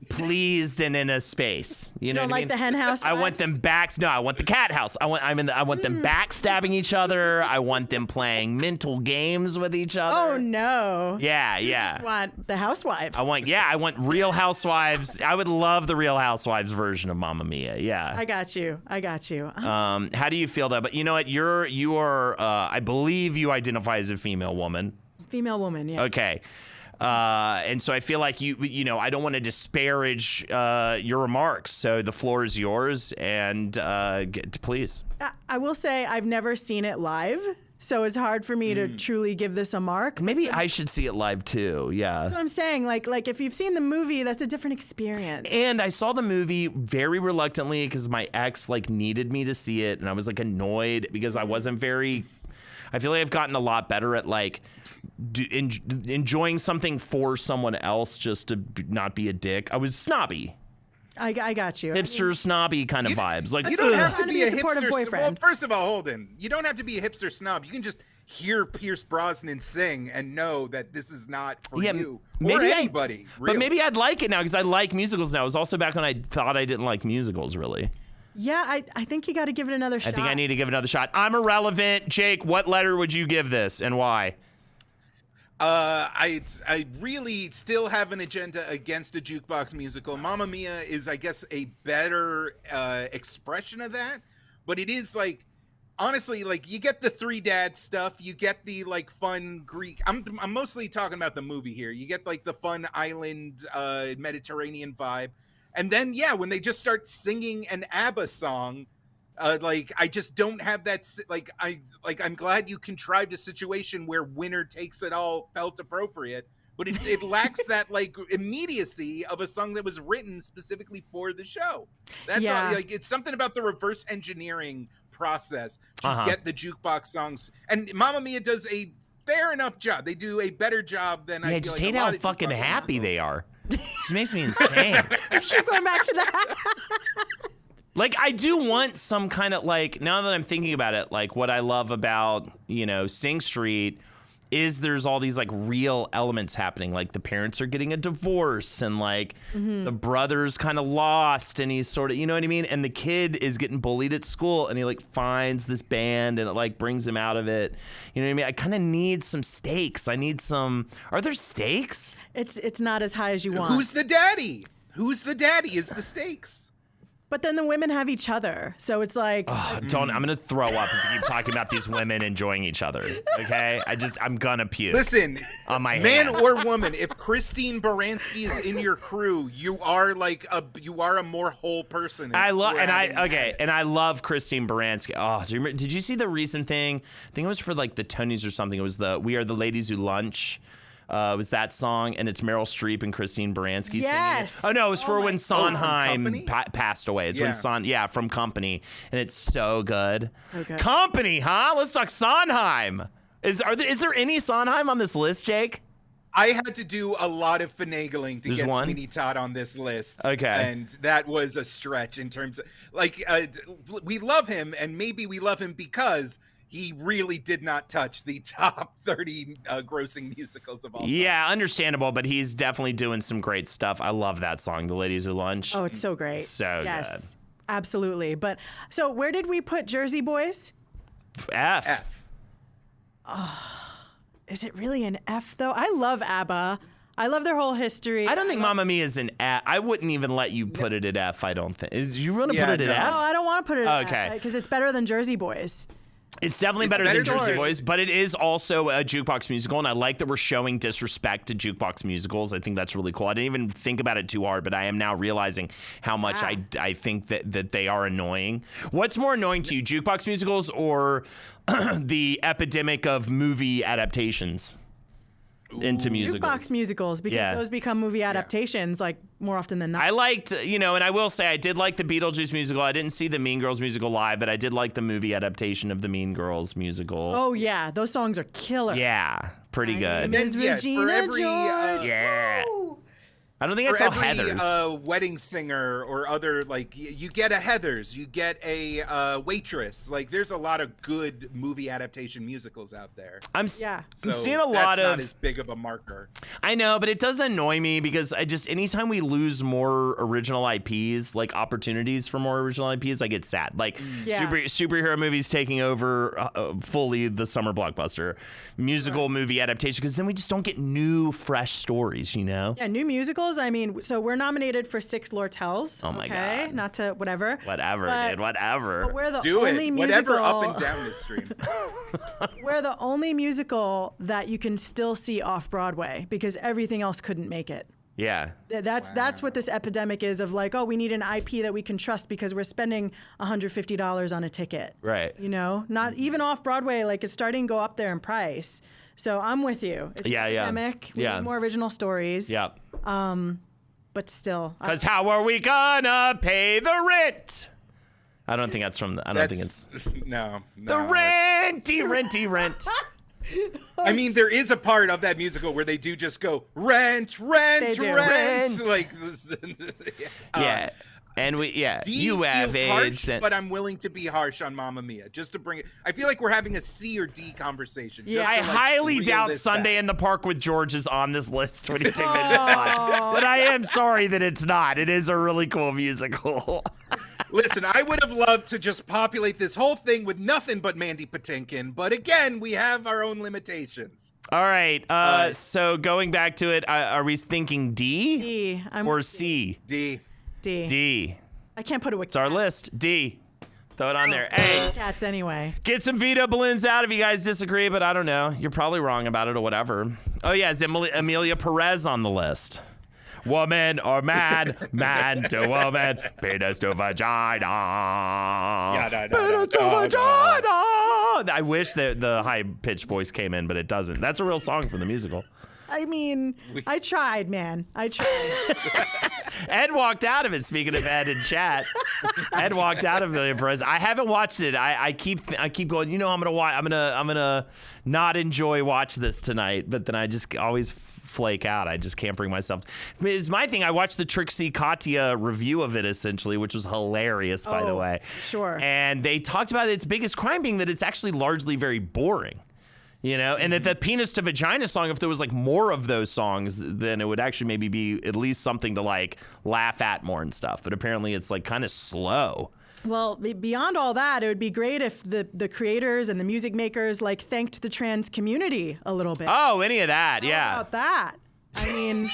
Speaker 1: pleased and in a space. You know
Speaker 2: don't
Speaker 1: what I
Speaker 2: like
Speaker 1: mean?
Speaker 2: the hen house
Speaker 1: I want
Speaker 2: vibes?
Speaker 1: them backs. No, I want the cat house. I want them backstabbing each other. I want them playing mental games with each other.
Speaker 2: Oh no.
Speaker 1: Yeah,
Speaker 2: I
Speaker 1: yeah.
Speaker 2: want the housewives.
Speaker 1: I want Real Housewives. I would love the Real Housewives version of Mamma Mia. Yeah.
Speaker 2: I got you.
Speaker 1: How do you feel though? But you know what? You are. I believe you identify as a female woman.
Speaker 2: Female woman, yeah.
Speaker 1: Okay. And so I feel like you know, I don't want to disparage your remarks. So the floor is yours, and please.
Speaker 2: I will say I've never seen it live, so it's hard for me to truly give this a mark.
Speaker 1: Maybe I should see it live too. Yeah.
Speaker 2: That's what I'm saying. Like if you've seen the movie, that's a different experience.
Speaker 1: And I saw the movie very reluctantly because my ex needed me to see it, and I was annoyed because I wasn't very. I feel like I've gotten a lot better at enjoying something for someone else just to not be a dick. I was snobby,
Speaker 2: I got you.
Speaker 1: hipster snobby kind of vibes.
Speaker 3: You don't have to
Speaker 2: Trying to
Speaker 3: be
Speaker 2: be
Speaker 3: a
Speaker 2: a supportive
Speaker 3: hipster. Well,
Speaker 2: boyfriend.
Speaker 3: first of all, Holden, you don't have to be a hipster snob. You can just hear Pierce Brosnan sing and know that this is not for you or anybody.
Speaker 1: But
Speaker 3: really.
Speaker 1: maybe I'd like it now because I like musicals now. It was also back when I thought I didn't like musicals really.
Speaker 2: Yeah, I think you got to give it another shot.
Speaker 1: I think I need to give it another shot. I'm irrelevant. Jake, what letter would you give this and why?
Speaker 3: I really still have an agenda against a jukebox musical. Mamma Mia is, I guess, a better expression of that, but it is honestly, like, you get the three dads stuff, you get the like fun Greek. I'm mostly talking about the movie here. You get like the fun island Mediterranean vibe, and then when they just start singing an ABBA song, like I just don't have that. I'm glad you contrived a situation where winner takes it all felt appropriate, but it lacks that like immediacy of a song that was written specifically for the show. That's all, like, it's something about the reverse engineering process to get the jukebox songs, and Mamma Mia does a fair enough job. They do a better job than I
Speaker 1: just
Speaker 3: feel like
Speaker 1: hate
Speaker 3: a lot
Speaker 1: how
Speaker 3: of
Speaker 1: fucking
Speaker 3: jukebox
Speaker 1: happy
Speaker 3: musicals.
Speaker 1: they are. It just makes me insane.
Speaker 2: Keep going back to that.
Speaker 1: Like, I do want some kind of, like, now that I'm thinking about it, like, what I love about, Sing Street is there's all these, like, real elements happening. Like, the parents are getting a divorce, and, like, the brother's kind of lost, and he's sort of, you know what I mean? And the kid is getting bullied at school, and he, like, finds this band, and it, like, brings him out of it. You know what I mean? I kind of need some stakes. I need some... Are there stakes?
Speaker 2: It's not as high as you want.
Speaker 3: Who's the daddy? Who's the daddy is the stakes.
Speaker 2: But then the women have each other, so it's like...
Speaker 1: I'm gonna throw up if you keep talking about these women enjoying each other. Okay, I'm gonna puke.
Speaker 3: Listen,
Speaker 1: on my
Speaker 3: man
Speaker 1: hands.
Speaker 3: or woman, if Christine Baranski is in your crew, you are a more whole person.
Speaker 1: I love Christine Baranski. Oh, did you see the recent thing? I think it was for like the Tonys or something. It was the We Are the Ladies Who Lunch. It was that song, and it's Meryl Streep and Christine Baranski singing it. Oh no, it was for when Sondheim passed away. It's when from Company, and it's so good. Okay. Company, huh? Let's talk Sondheim. Is there any Sondheim on this list, Jake?
Speaker 3: I had to do a lot of finagling to get Sweeney Todd on this list.
Speaker 1: Okay.
Speaker 3: And that was a stretch in terms of, like, we love him, and maybe we love him because he really did not touch the top 30 grossing musicals of all time.
Speaker 1: Yeah, understandable, but he's definitely doing some great stuff. I love that song, The Ladies Who Lunch.
Speaker 2: Oh, it's so great.
Speaker 1: So
Speaker 2: yes,
Speaker 1: good.
Speaker 2: Absolutely. But so where did we put Jersey Boys?
Speaker 1: F.
Speaker 2: Is it really an F, though? I love ABBA. I love their whole history.
Speaker 1: I don't think Mamma Mia is an F. I wouldn't even let you put it at F, I don't think. You want to put it at F?
Speaker 2: No, I don't want to put it at
Speaker 1: Okay.
Speaker 2: F because it's better than Jersey Boys.
Speaker 1: It's definitely better than Jersey Boys, but it is also a jukebox musical, and I like that we're showing disrespect to jukebox musicals. I think that's really cool. I didn't even think about it too hard, but I am now realizing how much I think that they are annoying. What's more annoying to you, jukebox musicals or the epidemic of movie adaptations into musicals?
Speaker 2: Jukebox musicals, because those become movie adaptations like more often than not.
Speaker 1: I liked, and I will say I did like the Beetlejuice musical. I didn't see the Mean Girls musical live, but I did like the movie adaptation of the Mean Girls musical.
Speaker 2: Oh yeah, those songs are killer.
Speaker 1: Yeah, pretty good.
Speaker 3: And then, for every
Speaker 1: I don't think I saw Heathers.
Speaker 3: Wedding singer or other, like, you get a Heathers, you get a Waitress. Like, there's a lot of good movie adaptation musicals out there.
Speaker 1: I'm
Speaker 3: So
Speaker 1: seeing a lot
Speaker 3: that's
Speaker 1: of.
Speaker 3: not as big of a marker.
Speaker 1: I know, but it does annoy me because anytime we lose more original IPs, like opportunities for more original IPs, I get sad. Like superhero movies taking over fully the summer blockbuster, musical movie adaptation, because then we just don't get new, fresh stories, Yeah,
Speaker 2: new musicals. I mean, so we're nominated for 6 Lortels.
Speaker 1: Oh my God.
Speaker 2: Not to whatever.
Speaker 1: Whatever.
Speaker 2: But we're the
Speaker 3: Do
Speaker 2: only
Speaker 3: it.
Speaker 2: musical.
Speaker 3: Whatever up and down this stream.
Speaker 2: We're the only musical that you can still see off Broadway because everything else couldn't make it.
Speaker 1: Yeah.
Speaker 2: That's what this epidemic is of, like, oh, we need an IP that we can trust because we're spending $150 on a ticket.
Speaker 1: Right.
Speaker 2: Not even off Broadway, like, it's starting to go up there in price. So I'm with you. It's an epidemic. We need more original stories.
Speaker 1: Yeah.
Speaker 2: But still.
Speaker 1: Because how are we gonna pay the rent? I don't think that's from. I don't think it's.
Speaker 3: No.
Speaker 1: The renty rent.
Speaker 3: I mean, there is a part of that musical where they do just go rent. Like this.
Speaker 1: Yeah. And you have
Speaker 3: feels
Speaker 1: AIDS.
Speaker 3: harsh, but I'm willing to be harsh on Mamma Mia just to bring it. I feel like we're having a C or D conversation.
Speaker 1: Yeah, I highly doubt Sunday in the Park with George is on this list when you take it. But I am sorry that it's not. It is a really cool musical.
Speaker 3: Listen, I would have loved to just populate this whole thing with nothing but Mandy Patinkin, but again, we have our own limitations.
Speaker 1: All right. So going back to it, are we thinking D?
Speaker 2: D.
Speaker 1: Or C?
Speaker 3: D.
Speaker 2: D.
Speaker 1: D.
Speaker 2: I can't put a
Speaker 1: It's our list. D. Throw it on there. Hey,
Speaker 2: Cats anyway.
Speaker 1: get some veto balloons out if you guys disagree, but I don't know. You're probably wrong about it or whatever. Oh, yeah, is Amelia Perez on the list? Woman or man, man to woman, penis to vagina. Penis to vagina. I wish that the high-pitched voice came in, but it doesn't. That's a real song from the musical.
Speaker 2: I mean, I tried, man. I tried.
Speaker 1: Ed walked out of it. Speaking of Ed in chat, Ed walked out of Amelia Perez. I haven't watched it. I keep going. You know, I'm gonna watch. I'm gonna not enjoy watch this tonight. But then I just always flake out. I just can't bring myself. It's my thing. I watched the Trixie Katya review of it essentially, which was hilarious, by the way.
Speaker 2: Sure.
Speaker 1: And they talked about its biggest crime being that it's actually largely very boring. You know, and that the penis to vagina song, if there was like more of those songs, then it would actually maybe be at least something to like laugh at more and stuff. But apparently it's like kind of slow.
Speaker 2: Well, beyond all that, it would be great if the creators and the music makers like thanked the trans community a little bit.
Speaker 1: Oh, any of that. Yeah.
Speaker 2: How about that? I mean,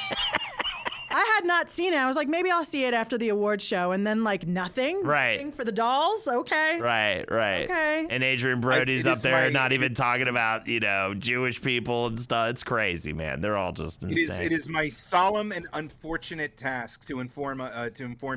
Speaker 2: I had not seen it. I was like, maybe I'll see it after the awards show, and then like nothing.
Speaker 1: Right.
Speaker 2: Nothing for the dolls. Okay.
Speaker 1: Right.
Speaker 2: Okay.
Speaker 1: And Adrian Brody's up there
Speaker 3: my-
Speaker 1: not even talking about, you know, Jewish people and stuff. It's crazy, man. They're all just insane.
Speaker 3: It is my solemn and unfortunate task to inform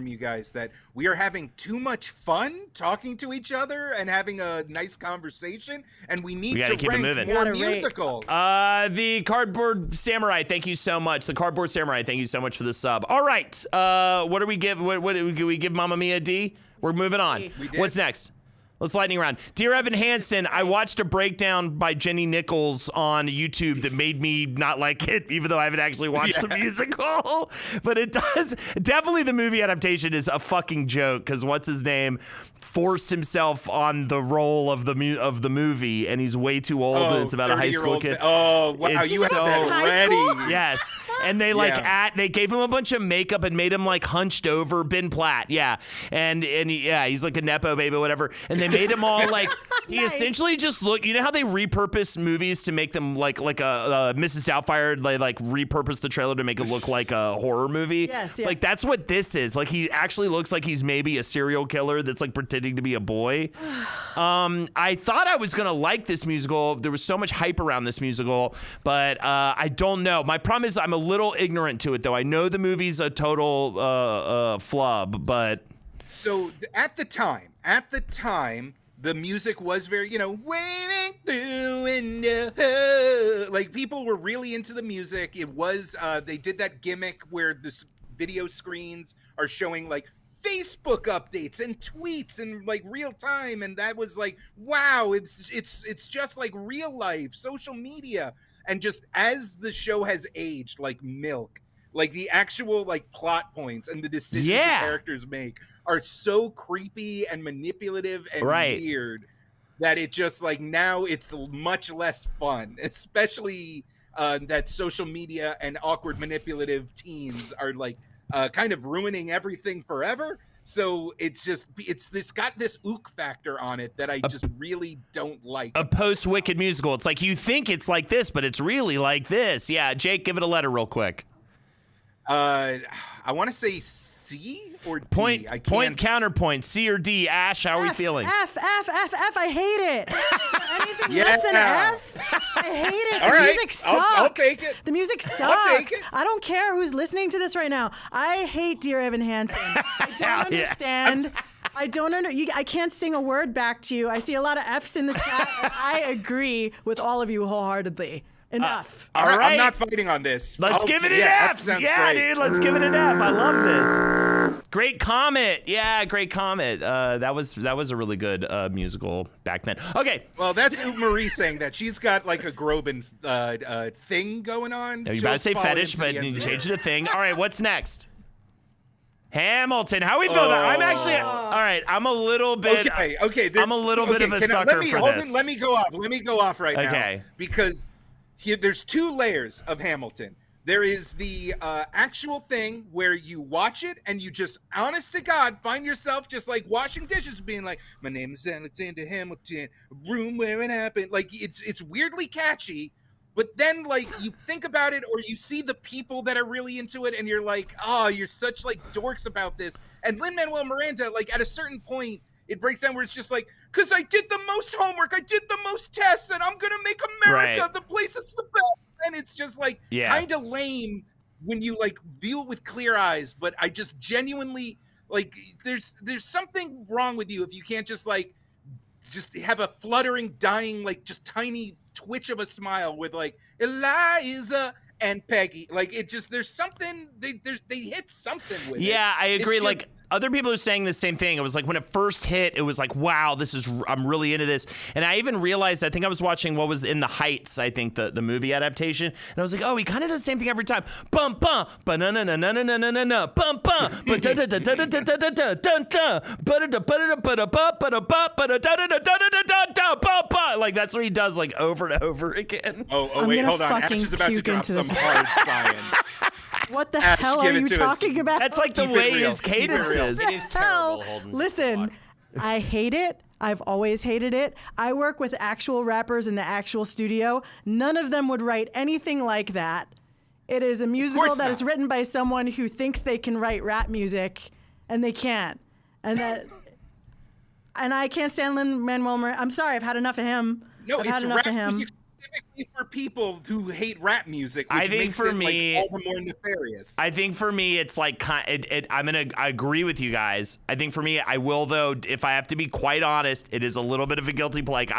Speaker 3: you guys that we are having too much fun talking to each other and having a nice conversation, and we need
Speaker 1: gotta
Speaker 3: to
Speaker 1: keep it
Speaker 3: rank
Speaker 1: moving.
Speaker 3: more
Speaker 2: Gotta rate.
Speaker 3: musicals.
Speaker 1: The Cardboard Samurai, thank you so much. The Cardboard Samurai, thank you so much for the sub. All right, what do we give? What do we give Mamma Mia D? We're moving on.
Speaker 3: We did.
Speaker 1: What's next? Let's lightning round. Dear Evan Hansen, I watched a breakdown by Jenny Nichols on YouTube that made me not like it, even though I haven't actually watched the musical. But it does. Definitely the movie adaptation is a fucking joke because what's his name forced himself on the role of the movie, and he's way too old. And it's about a high school
Speaker 3: 30-year-old
Speaker 1: kid.
Speaker 3: Oh, wow.
Speaker 1: It's
Speaker 3: You have
Speaker 1: so-
Speaker 3: that
Speaker 2: High school?
Speaker 3: ready.
Speaker 1: Yes, and they they gave him a bunch of makeup and made him like hunched over. Ben Platt, yeah, and he's like a nepo baby, whatever. And they made him all like he
Speaker 2: Nice.
Speaker 1: essentially just look. You know how they repurpose movies to make them like a Mrs. Doubtfire? They like repurpose the trailer to make it look like a horror movie.
Speaker 2: Yes.
Speaker 1: Like that's what this is. Like he actually looks like he's maybe a serial killer that's like pretending to be a boy. I thought I was gonna like this musical. There was so much hype around this musical, but I don't know. My problem is I'm a little ignorant to it, though. I know the movie's a total flub, but
Speaker 3: So at the time, the music was very, waving through and like people were really into the music. It was they did that gimmick where the video screens are showing like Facebook updates and tweets and like real time, and that was like, wow, it's just like real life social media. And just as the show has aged like milk, like the actual like plot points and the decisions the characters make are so creepy and manipulative and weird that it just like now it's much less fun, especially that social media and awkward manipulative teens are like kind of ruining everything forever. So it's got this ook factor on it that I just really don't like.
Speaker 1: a post-Wicked musical. It's like you think it's like this, but it's really like this. Yeah, Jake, give it a letter real quick.
Speaker 3: I want to say C or D.
Speaker 1: Point counterpoint, C or D. Ash, how are we feeling?
Speaker 2: F. I hate it. Anything
Speaker 3: Yeah.
Speaker 2: less than F, I hate it.
Speaker 3: All
Speaker 2: The
Speaker 3: right.
Speaker 2: music sucks.
Speaker 3: I'll take it.
Speaker 2: The music sucks.
Speaker 3: I'll take it.
Speaker 2: I don't care who's listening to this right now. I hate Dear Evan Hansen. I don't understand. I can't sing a word back to you. I see a lot of F's in the chat. And I agree with all of you wholeheartly. Enough.
Speaker 1: All right.
Speaker 3: I'm not fighting on this.
Speaker 1: Let's give it an
Speaker 3: yeah,
Speaker 1: F.
Speaker 3: sounds
Speaker 1: Yeah,
Speaker 3: great.
Speaker 1: dude, let's give it an F. I love this. Great comment. Yeah, great comment. That was a really good musical back then. Okay.
Speaker 3: Well, that's Oop Marie saying that she's got like a Groban thing going on.
Speaker 1: You about to say
Speaker 3: She'll fall
Speaker 1: fetish,
Speaker 3: into
Speaker 1: but
Speaker 3: the
Speaker 1: you
Speaker 3: end
Speaker 1: changed it to thing. All right, what's next? Hamilton. How we feel about? I'm actually all right. I'm a little bit.
Speaker 3: Okay.
Speaker 1: I'm a little bit of a sucker for this.
Speaker 3: Let me go off right now.
Speaker 1: Okay.
Speaker 3: Because there's two layers of Hamilton. There is the actual thing where you watch it and you just, honest to God, find yourself just like washing dishes, being like, "My name is Alexander Hamilton, a room where it happened." Like it's weirdly catchy, but then like you think about it or you see the people that are really into it, and you're like, "Oh, you're such like dorks about this." And Lin-Manuel Miranda, like at a certain point, it breaks down where it's just like, because I did the most homework, I did the most tests, and I'm gonna make America
Speaker 1: Right.
Speaker 3: the place that's the best. And it's just like
Speaker 1: Yeah.
Speaker 3: kind of lame when you like view it with clear eyes. But I just genuinely like there's something wrong with you if you can't just like just have a fluttering, dying, like just tiny twitch of a smile with like Eliza and Peggy. Like it just there's something they hit something with it.
Speaker 1: Yeah, I agree.
Speaker 3: It's
Speaker 1: Like
Speaker 3: just-
Speaker 1: other people are saying the same thing. It was like when it first hit, it was like, wow, I'm really into this. And I even realized, I think I was watching what was In the Heights, I think the movie adaptation. And I was like, oh, he kind of does the same thing every time. Bum bum, ba na na na na na na na na, bum bum, ba da da da da da da da da da dun dun, ba da da ba da da ba da ba ba da ba ba da da da da da da da da ba ba. Like that's what he does like over and over again.
Speaker 3: Oh
Speaker 2: I'm
Speaker 3: wait,
Speaker 2: gonna
Speaker 3: hold on. Ash
Speaker 2: fucking
Speaker 3: is about to
Speaker 2: puke
Speaker 3: drop
Speaker 2: into
Speaker 3: some
Speaker 2: this.
Speaker 3: hard science.
Speaker 2: What the
Speaker 3: Ash,
Speaker 2: hell
Speaker 3: give
Speaker 2: are
Speaker 3: it
Speaker 2: you
Speaker 3: to us.
Speaker 2: talking about?
Speaker 1: That's like the
Speaker 3: Keep it
Speaker 1: way
Speaker 3: real.
Speaker 1: his
Speaker 3: Keep it real.
Speaker 1: cadence is.
Speaker 5: It is terrible, Holden.
Speaker 2: Listen, I hate it. I've always hated it. I work with actual rappers in the actual studio. None of them would write anything like that. It is a musical that is
Speaker 3: not.
Speaker 2: written by someone who thinks they can write rap music, and they can't. And that, and I can't stand Lin-Manuel Miranda. I'm sorry, I've had enough of him.
Speaker 3: No,
Speaker 2: I've had
Speaker 3: it's
Speaker 2: enough
Speaker 3: rap
Speaker 2: of him.
Speaker 3: music specifically for people who hate rap music, which
Speaker 1: I think
Speaker 3: makes
Speaker 1: for
Speaker 3: it
Speaker 1: me-
Speaker 3: like all the more nefarious.
Speaker 1: I think for me, it's like I agree with you guys. I think for me, I will though. If I have to be quite honest, it is a little bit of a guilty pleasure.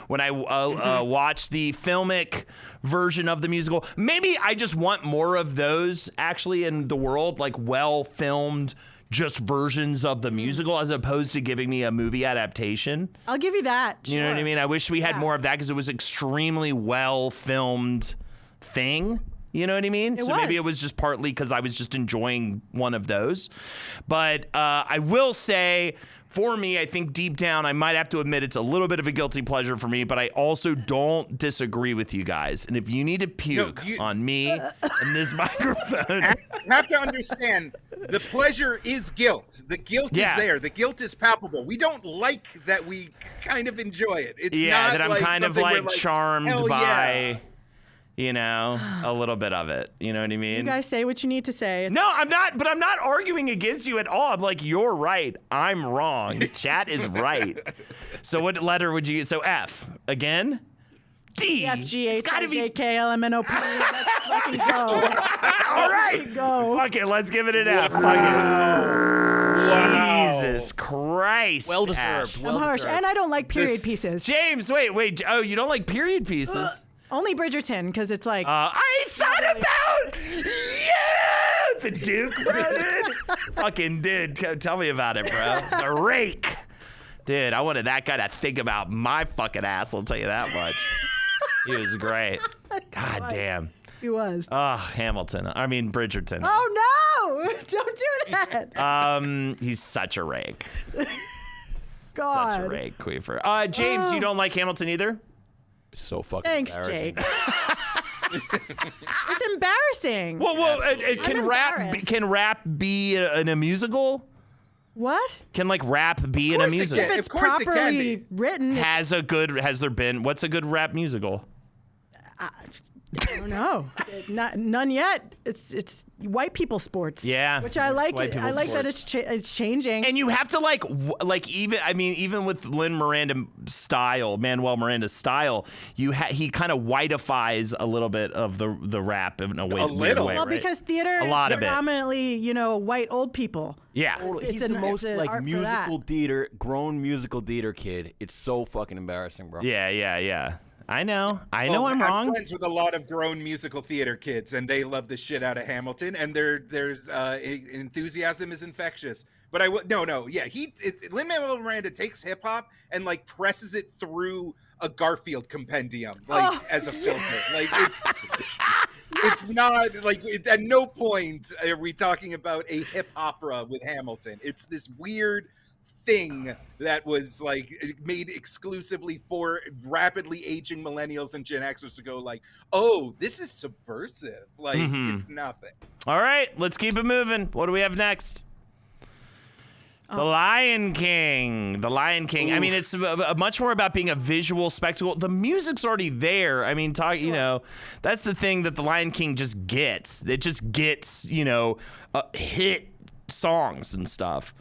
Speaker 1: When I watch the filmic version of the musical, maybe I just want more of those actually in the world, like well filmed, just versions of the musical, as opposed to giving me a movie adaptation.
Speaker 2: I'll give you that.
Speaker 1: You know what I
Speaker 2: sure.
Speaker 1: mean? I wish we had
Speaker 2: Yeah.
Speaker 1: more of that because it was extremely well filmed thing. You know what I mean?
Speaker 2: It
Speaker 1: So maybe it
Speaker 2: was.
Speaker 1: was just partly because I was just enjoying one of those. But I will say, for me, I think deep down, I might have to admit it's a little bit of a guilty pleasure for me, but I also don't disagree with you guys. And if you need to puke on me and this microphone.
Speaker 3: You have to understand, the pleasure is guilt. The guilt
Speaker 1: Yeah.
Speaker 3: is there. The guilt is palpable. We don't like that we kind of enjoy it. It's
Speaker 1: Yeah,
Speaker 3: not
Speaker 1: that I'm
Speaker 3: like
Speaker 1: kind of
Speaker 3: something we're
Speaker 1: like charmed
Speaker 3: hell
Speaker 1: by,
Speaker 3: yeah.
Speaker 1: you know, a little bit of it. You know what I mean?
Speaker 2: You guys say what you need to say.
Speaker 1: No, I'm not, but I'm not arguing against you at all. I'm like, you're right. I'm wrong. Chat is right. So what letter would you get? So F again? D.
Speaker 2: F G
Speaker 1: It's
Speaker 2: H
Speaker 1: gotta
Speaker 2: I J
Speaker 1: be.
Speaker 2: K L M N O P. Let's fucking go.
Speaker 1: All right.
Speaker 2: Go.
Speaker 1: Fuck it. Let's give it an F. Fuck it. Jesus Christ.
Speaker 5: Well
Speaker 1: Ash.
Speaker 5: deserved.
Speaker 2: I'm
Speaker 5: Well
Speaker 2: harsh,
Speaker 5: deserved.
Speaker 2: and I don't like period
Speaker 3: This-
Speaker 2: pieces.
Speaker 1: James, wait. Oh, you don't like period pieces?
Speaker 2: Only Bridgerton, because it's like
Speaker 1: I thought about the Duke, bro, dude. Fucking dude, tell me about it, bro. The rake. Dude, I wanted that guy to think about my fucking ass, I'll tell you that much. He was great. God damn.
Speaker 2: he was.
Speaker 1: Oh, Hamilton. I mean, Bridgerton.
Speaker 2: Oh no! Don't do that.
Speaker 1: He's such a rake.
Speaker 2: God.
Speaker 1: Such a rake, Queefer. James, you don't like Hamilton either?
Speaker 5: So fucking
Speaker 2: Thanks,
Speaker 5: embarrassing.
Speaker 2: Jake. It's embarrassing.
Speaker 1: Well, can rap
Speaker 2: embarrassed.
Speaker 1: be in a musical?
Speaker 2: What?
Speaker 1: Can like rap be in a
Speaker 3: course it
Speaker 1: musical?
Speaker 3: can.
Speaker 2: If it's
Speaker 3: Of course it can
Speaker 2: properly
Speaker 3: be.
Speaker 2: written,
Speaker 1: Has there been, what's a good rap musical?
Speaker 2: I don't know. None yet. It's white people sports.
Speaker 1: Yeah,
Speaker 2: which I
Speaker 1: it's
Speaker 2: like.
Speaker 1: white people
Speaker 2: I like that
Speaker 1: sports.
Speaker 2: it's changing.
Speaker 1: And you have to like even with Manuel Miranda's style, he kind of whiteifies a little bit of the rap in a way.
Speaker 3: A little.
Speaker 1: way,
Speaker 2: well,
Speaker 1: right?
Speaker 2: because theater
Speaker 1: A lot
Speaker 2: is
Speaker 1: of it.
Speaker 2: predominantly, white old people.
Speaker 1: Yeah.
Speaker 5: He's
Speaker 2: an-
Speaker 5: the most
Speaker 2: it's an
Speaker 5: like
Speaker 2: art for that.
Speaker 5: musical theater, grown musical theater kid. It's so fucking embarrassing, bro.
Speaker 1: Yeah. I know
Speaker 3: Well,
Speaker 1: I'm wrong.
Speaker 3: friends with a lot of grown musical theater kids, and they love the shit out of Hamilton. And there's enthusiasm is infectious. But Lin-Manuel Miranda takes hip hop and like presses it through a Garfield compendium, like as a filter. Like it's not like at no point are we talking about a hip opera with Hamilton. It's this weird thing that was like made exclusively for rapidly aging millennials and Gen Xers to go like, oh, this is subversive. Like it's nothing.
Speaker 1: All right, let's keep it moving. What do we have next? The Lion King. The Lion King. I mean, it's much more about being a visual spectacle. The music's already there. I mean, that's the thing that The Lion King just gets. It just gets, a hit songs and stuff.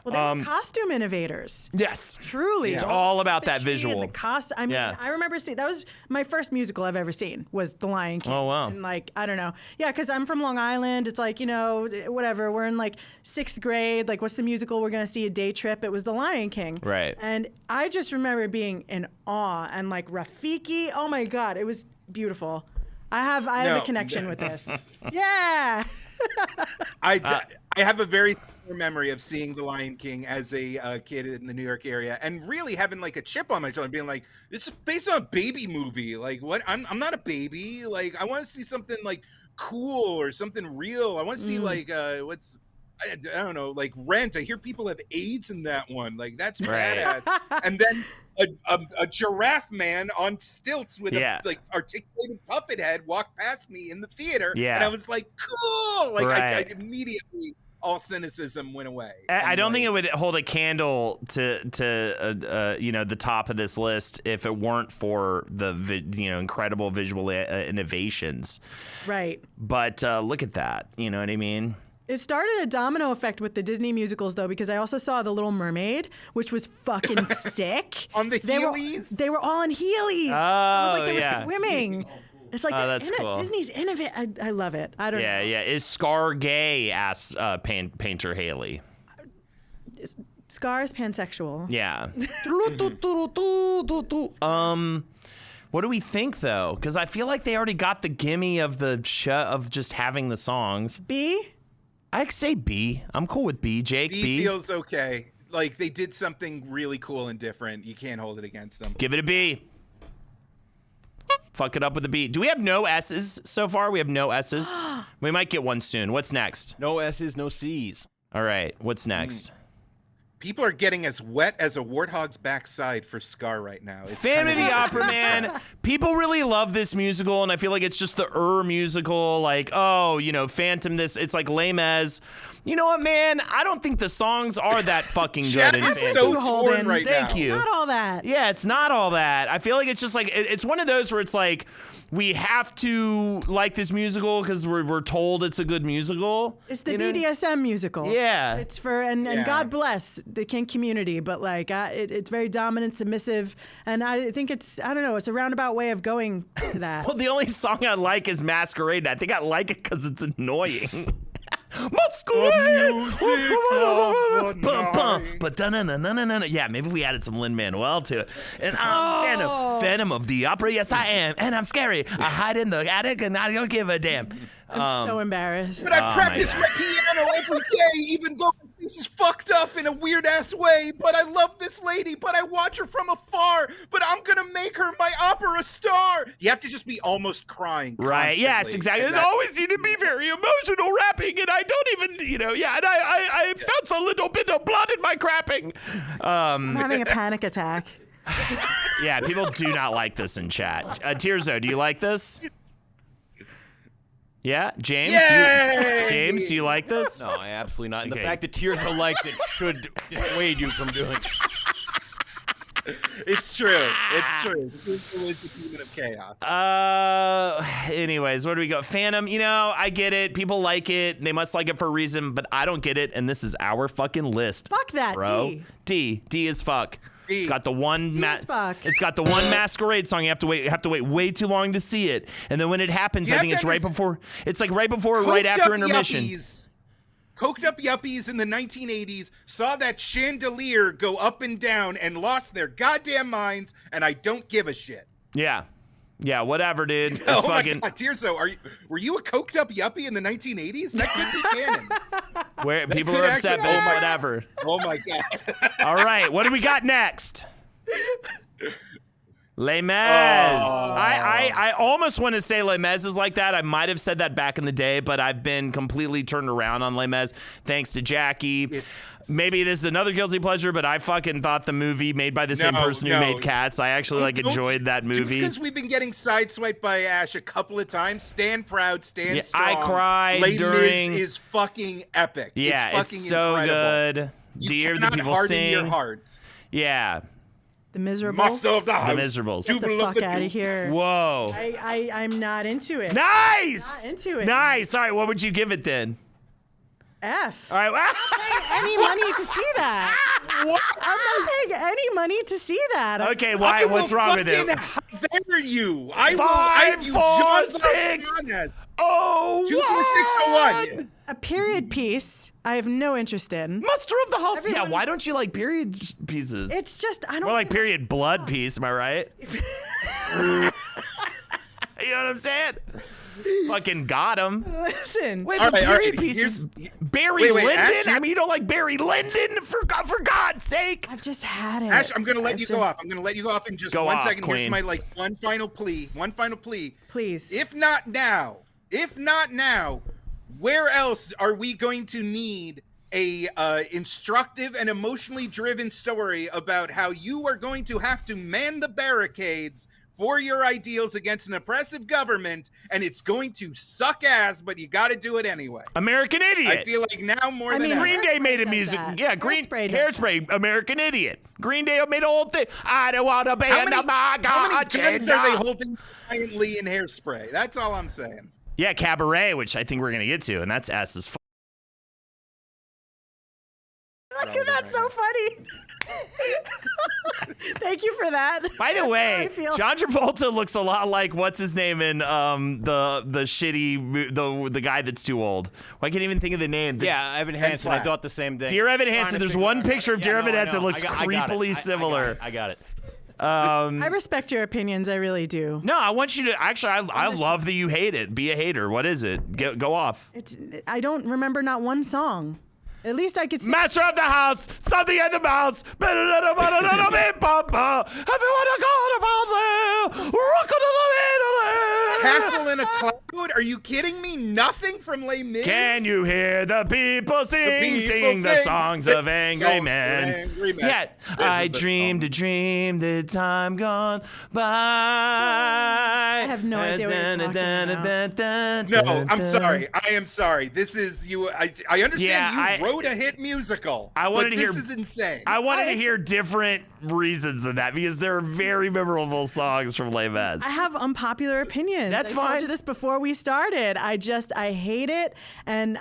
Speaker 2: Well, they were costume innovators.
Speaker 1: Yes.
Speaker 2: Truly.
Speaker 1: It's all about that
Speaker 2: The
Speaker 1: visual.
Speaker 2: The cost. I mean,
Speaker 1: Yeah.
Speaker 2: I remember seeing that was my first musical I've ever seen was The Lion King.
Speaker 1: Oh, wow.
Speaker 2: And like, I don't know. Yeah, because I'm from Long Island. It's like, you know, whatever. We're in like 6th grade. Like, what's the musical we're gonna see? A day trip. It was The Lion King.
Speaker 1: Right.
Speaker 2: And I just remember being in awe and like Rafiki. Oh my God, it was beautiful. I have a connection with this. Yeah.
Speaker 3: I have a very clear memory of seeing The Lion King as a kid in the New York area, and really having like a chip on my shoulder, being like, "This is based on a baby movie. Like, what? I'm not a baby. Like, I want to see something like cool or something real. I want to see like what's." I don't know, like Rent. I hear people have AIDS in that one. Like, that's badass. And then a giraffe man on stilts with a like articulated puppet head walked past me in the theater.
Speaker 1: Yeah.
Speaker 3: And I was like, cool. Like, I
Speaker 1: Right.
Speaker 3: immediately, all cynicism went away.
Speaker 1: I don't think
Speaker 3: like,
Speaker 1: it would hold a candle to you know, the top of this list if it weren't for the incredible visual innovations.
Speaker 2: Right.
Speaker 1: But look at that. You know what I mean?
Speaker 2: It started a domino effect with the Disney musicals, though, because I also saw The Little Mermaid, which was fucking sick.
Speaker 3: On the Heelys?
Speaker 2: They were all on Heelys. It
Speaker 1: Oh,
Speaker 2: was like they
Speaker 1: yeah.
Speaker 2: were swimming. It's like
Speaker 1: that's cool.
Speaker 2: Disney's innovate. I love it. I don't know.
Speaker 1: Yeah. Is Scar gay? Asks Painter Haley.
Speaker 2: Scar is pansexual.
Speaker 1: Yeah. What do we think though? Because I feel like they already got the gimme of the of just having the songs.
Speaker 2: B?
Speaker 1: I'd say B. I'm cool with B. Jake,
Speaker 3: B
Speaker 1: B.
Speaker 3: feels okay. Like, they did something really cool and different. You can't hold it against them.
Speaker 1: Give it a B. Fuck it up with a B. Do we have no S's so far? We have no S's. We might get one soon. What's next?
Speaker 5: No S's, no C's.
Speaker 1: All right. What's next?
Speaker 3: People are getting as wet as a warthog's backside for Scar right now. It's
Speaker 1: Phantom of
Speaker 3: kind
Speaker 1: the Opera, man. People really love this musical, and I feel like it's just the musical. Like, oh, you know, Phantom this. It's like lame as. You know what, man? I don't think the songs are that fucking good.
Speaker 3: Chad
Speaker 1: in
Speaker 3: is
Speaker 1: Phantom.
Speaker 3: so
Speaker 2: you, Holden.
Speaker 3: torn right now.
Speaker 1: Thank you.
Speaker 2: Not all that.
Speaker 1: Yeah, it's not all that. I feel like it's just like it's one of those where it's like we have to like this musical because we're told it's a good musical.
Speaker 2: It's the
Speaker 1: you know?
Speaker 2: BDSM musical.
Speaker 1: Yeah.
Speaker 2: It's for and God bless the kink community, but like it's very dominant, submissive, and I think it's I don't know. It's a roundabout way of going to that.
Speaker 1: Well, the only song I like is Masquerade. I think I like it because it's annoying. Masquerade. Yeah, maybe we added some Lin-Manuel to it. And I'm Phantom of the Opera. Yes, I am. And I'm scary. I hide in the attic and I don't give a damn.
Speaker 2: I'm so embarrassed.
Speaker 3: But I practice my piano every day, even though this is fucked up in a weird ass way. But I love this lady, but I watch her from afar. But I'm gonna make her my opera star. You have to just be almost crying.
Speaker 1: Right. Yes,
Speaker 3: constantly.
Speaker 1: exactly.
Speaker 3: And
Speaker 1: It always need to be very emotional rapping, and I don't even, you know, yeah, and I felt a little bit of blood in my crapping.
Speaker 2: I'm having a panic attack.
Speaker 1: Yeah, people do not like this in chat. Tirzo, do you like this? Yeah, James. James, do you like this?
Speaker 5: No, I absolutely not. And
Speaker 1: Okay.
Speaker 5: the fact that Tirza likes it should dissuade you from doing it.
Speaker 3: It's true. It's true. This is the demon of chaos.
Speaker 1: Anyways, where do we go? Phantom, you know, I get it. People like it. They must like it for a reason, but I don't get it, and this is our fucking list.
Speaker 2: Fuck that,
Speaker 1: bro.
Speaker 2: D.
Speaker 1: D is fuck.
Speaker 3: D.
Speaker 1: It's got the one
Speaker 2: as fuck.
Speaker 1: It's got the one Masquerade song. You have to wait way too long to see it. And then when it happens,
Speaker 3: You
Speaker 1: I
Speaker 3: have
Speaker 1: think
Speaker 3: to
Speaker 1: it's right
Speaker 3: understand-
Speaker 1: before right
Speaker 3: Coked
Speaker 1: after
Speaker 3: up
Speaker 1: intermission.
Speaker 3: Coked up yuppies in the 1980s saw that chandelier go up and down and lost their goddamn minds, and I don't give a shit.
Speaker 1: Yeah. Yeah, whatever, dude. It's
Speaker 3: Oh
Speaker 1: fucking
Speaker 3: my God, Tirzo, were you a coked up yuppie in the 1980s? That could be canon.
Speaker 1: where people
Speaker 3: could
Speaker 1: are upset,
Speaker 3: actually-
Speaker 1: but it's whatever.
Speaker 3: Oh my God.
Speaker 1: All right, what do we got next? Les Mis. I almost want to say Les Mis is like that. I might have said that back in the day, but I've been completely turned around on Les Mis thanks to Jackie. Maybe this is another guilty pleasure, but I fucking thought the movie made by the same person who made Cats. I actually enjoyed that movie.
Speaker 3: Just because we've been getting sideswiped by Ash a couple of times, stand proud, stand strong.
Speaker 1: I cried
Speaker 3: Les
Speaker 1: during.
Speaker 3: Mis is fucking epic.
Speaker 1: Yeah,
Speaker 3: it's
Speaker 1: it's
Speaker 3: fucking
Speaker 1: so
Speaker 3: incredible.
Speaker 1: good.
Speaker 3: You
Speaker 1: Do you hear the
Speaker 3: cannot
Speaker 1: people
Speaker 3: harden
Speaker 1: sing?
Speaker 3: your heart.
Speaker 1: Yeah,
Speaker 2: The Miserables.
Speaker 3: Master of the
Speaker 1: The
Speaker 3: house.
Speaker 1: Miserables.
Speaker 2: Get the
Speaker 3: Jubal of
Speaker 2: fuck
Speaker 3: the
Speaker 2: out of
Speaker 3: Duke.
Speaker 2: here.
Speaker 1: Whoa.
Speaker 2: I'm not into it.
Speaker 1: Nice.
Speaker 2: Not into it.
Speaker 1: Nice. All right, what would you give it then?
Speaker 2: F.
Speaker 1: All right.
Speaker 2: Any money to see that?
Speaker 3: What?
Speaker 2: I'm not paying any money to see that.
Speaker 1: Okay, why? What's wrong with it?
Speaker 3: How dare you? I will.
Speaker 1: 5,
Speaker 3: you
Speaker 1: 4,
Speaker 3: John
Speaker 1: 6.
Speaker 3: Barnes.
Speaker 1: Oh,
Speaker 3: 2, 4, 6, 1.
Speaker 2: A period piece, I have no interest in.
Speaker 1: Muster of the house. Yeah,
Speaker 2: Everyone
Speaker 1: why
Speaker 2: is-
Speaker 1: don't you like period pieces?
Speaker 2: It's just, I don't
Speaker 1: More like
Speaker 2: think-
Speaker 1: period blood piece. Am I right? You know what I'm saying? Fucking got him.
Speaker 2: Listen.
Speaker 1: Wait,
Speaker 3: All
Speaker 1: but
Speaker 3: right, all
Speaker 1: period
Speaker 3: right,
Speaker 1: pieces.
Speaker 3: here's-
Speaker 1: Barry
Speaker 3: wait,
Speaker 1: Lyndon?
Speaker 3: Ash,
Speaker 1: I mean, you don't like Barry Lyndon? For God's sake.
Speaker 2: I've just had it.
Speaker 3: Ash, I'm gonna let
Speaker 2: I've
Speaker 3: you go
Speaker 2: just-
Speaker 3: off. I'm gonna let you go off in just
Speaker 1: Go
Speaker 3: 1
Speaker 1: off,
Speaker 3: second. Here's
Speaker 1: Queen.
Speaker 3: my one final plea. One final plea.
Speaker 2: Please.
Speaker 3: If not now, where else are we going to need a instructive and emotionally driven story about how you are going to have to man the barricades for your ideals against an oppressive government, and it's going to suck ass, but you got to do it anyway.
Speaker 1: American Idiot.
Speaker 3: I feel like now more
Speaker 2: I
Speaker 3: than
Speaker 2: mean,
Speaker 3: ever.
Speaker 1: Green Day made a
Speaker 2: does
Speaker 1: music.
Speaker 2: that.
Speaker 1: Yeah, Green
Speaker 2: Hairspray does
Speaker 1: Hairspray, American Idiot. Green Day made a whole thing. I don't want to be
Speaker 3: How
Speaker 1: in
Speaker 3: many,
Speaker 1: the
Speaker 3: how many guns
Speaker 1: agenda.
Speaker 3: are they holding silently in Hairspray? That's all I'm saying.
Speaker 1: Yeah, Cabaret, which I think we're gonna get to, and that's S as fuck.
Speaker 2: That's so funny. Thank you for that.
Speaker 1: By the
Speaker 2: That's how
Speaker 1: way,
Speaker 2: I feel.
Speaker 1: John Travolta looks a lot like what's his name in the shitty the guy that's too old. Well, I can't even think of the name.
Speaker 5: Yeah, Evan Hansen. I
Speaker 3: flat.
Speaker 5: thought the same thing.
Speaker 1: Dear Evan
Speaker 5: Trying
Speaker 1: Hansen.
Speaker 5: to
Speaker 1: There's
Speaker 5: figure
Speaker 1: one
Speaker 5: out-
Speaker 1: picture of
Speaker 5: Yeah,
Speaker 1: Dear
Speaker 5: no,
Speaker 1: Evan
Speaker 5: I
Speaker 1: Hansen
Speaker 5: know.
Speaker 1: looks
Speaker 5: I got it.
Speaker 1: creepily similar.
Speaker 5: I got it.
Speaker 2: I respect your opinions. I really do.
Speaker 1: No, I want you to actually. I love that you hate it. Be a hater. What is it? Go off.
Speaker 2: I don't remember not one song. At least I could sing.
Speaker 1: Master of the house, something in the mouse. Better than a papa. Everyone a god of all
Speaker 3: Castle in a Cloud? Are you kidding me? Nothing from Les Mis?
Speaker 1: Can you hear the people singing the songs of angry men? Yeah, I dreamed a dream the time gone by. I
Speaker 2: have no idea what you're talking about.
Speaker 3: No, I'm sorry. I am sorry. This is you. I understand
Speaker 1: Yeah,
Speaker 3: you wrote a hit musical.
Speaker 1: I wanted
Speaker 3: but
Speaker 1: to hear.
Speaker 3: This is insane.
Speaker 1: I wanted to hear different reasons than that because there are very memorable songs from Les Mis.
Speaker 2: I have unpopular opinions.
Speaker 1: That's
Speaker 2: I
Speaker 1: fine.
Speaker 2: told you this before we started. I hate it, and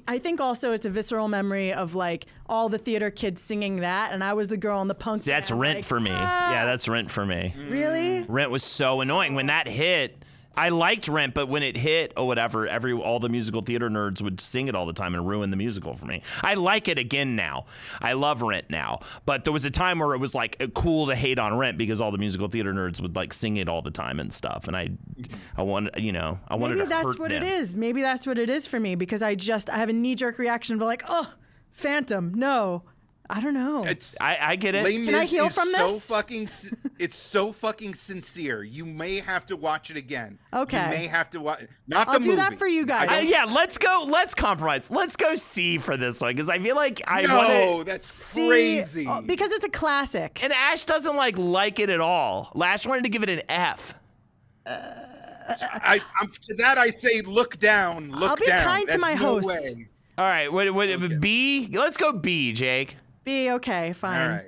Speaker 2: I think also it's a visceral memory of like all the theater kids singing that, and I was the girl in the punk.
Speaker 1: See, that's
Speaker 2: band,
Speaker 1: Rent
Speaker 2: like,
Speaker 1: for me. Yeah, that's Rent for me.
Speaker 2: Really?
Speaker 1: Rent was so annoying when that hit. I liked Rent, but when it hit or whatever, all the musical theater nerds would sing it all the time and ruin the musical for me. I like it again now. I love Rent now. But there was a time where it was like cool to hate on Rent because all the musical theater nerds would like sing it all the time and stuff. And I wanted, I wanted
Speaker 2: Maybe
Speaker 1: to
Speaker 2: that's
Speaker 1: hurt
Speaker 2: what
Speaker 1: them.
Speaker 2: it is. Maybe that's what it is for me because I have a knee-jerk reaction of like, oh, Phantom, no. I don't know.
Speaker 1: I get it.
Speaker 3: Les
Speaker 2: Can I
Speaker 3: Mis
Speaker 2: heal
Speaker 3: is
Speaker 2: from
Speaker 3: so
Speaker 2: this?
Speaker 3: fucking. It's so fucking sincere. You may have to watch it again.
Speaker 2: Okay.
Speaker 3: You may have to watch. Not
Speaker 2: I'll
Speaker 3: the
Speaker 2: do
Speaker 3: movie.
Speaker 2: that for you guys.
Speaker 1: Yeah, let's go. Let's compromise. Let's go C for this one because I feel like I
Speaker 3: No,
Speaker 1: want to.
Speaker 3: that's
Speaker 2: See,
Speaker 3: crazy.
Speaker 2: because it's a classic.
Speaker 1: And Ash doesn't like it at all. Ash wanted to give it an F.
Speaker 3: To that I say, look down. Look
Speaker 2: I'll be
Speaker 3: down.
Speaker 2: kind to
Speaker 3: That's
Speaker 2: my
Speaker 3: no
Speaker 2: host.
Speaker 3: way.
Speaker 1: All right, what B? Let's go B, Jake.
Speaker 2: B, okay, fine.
Speaker 3: All right.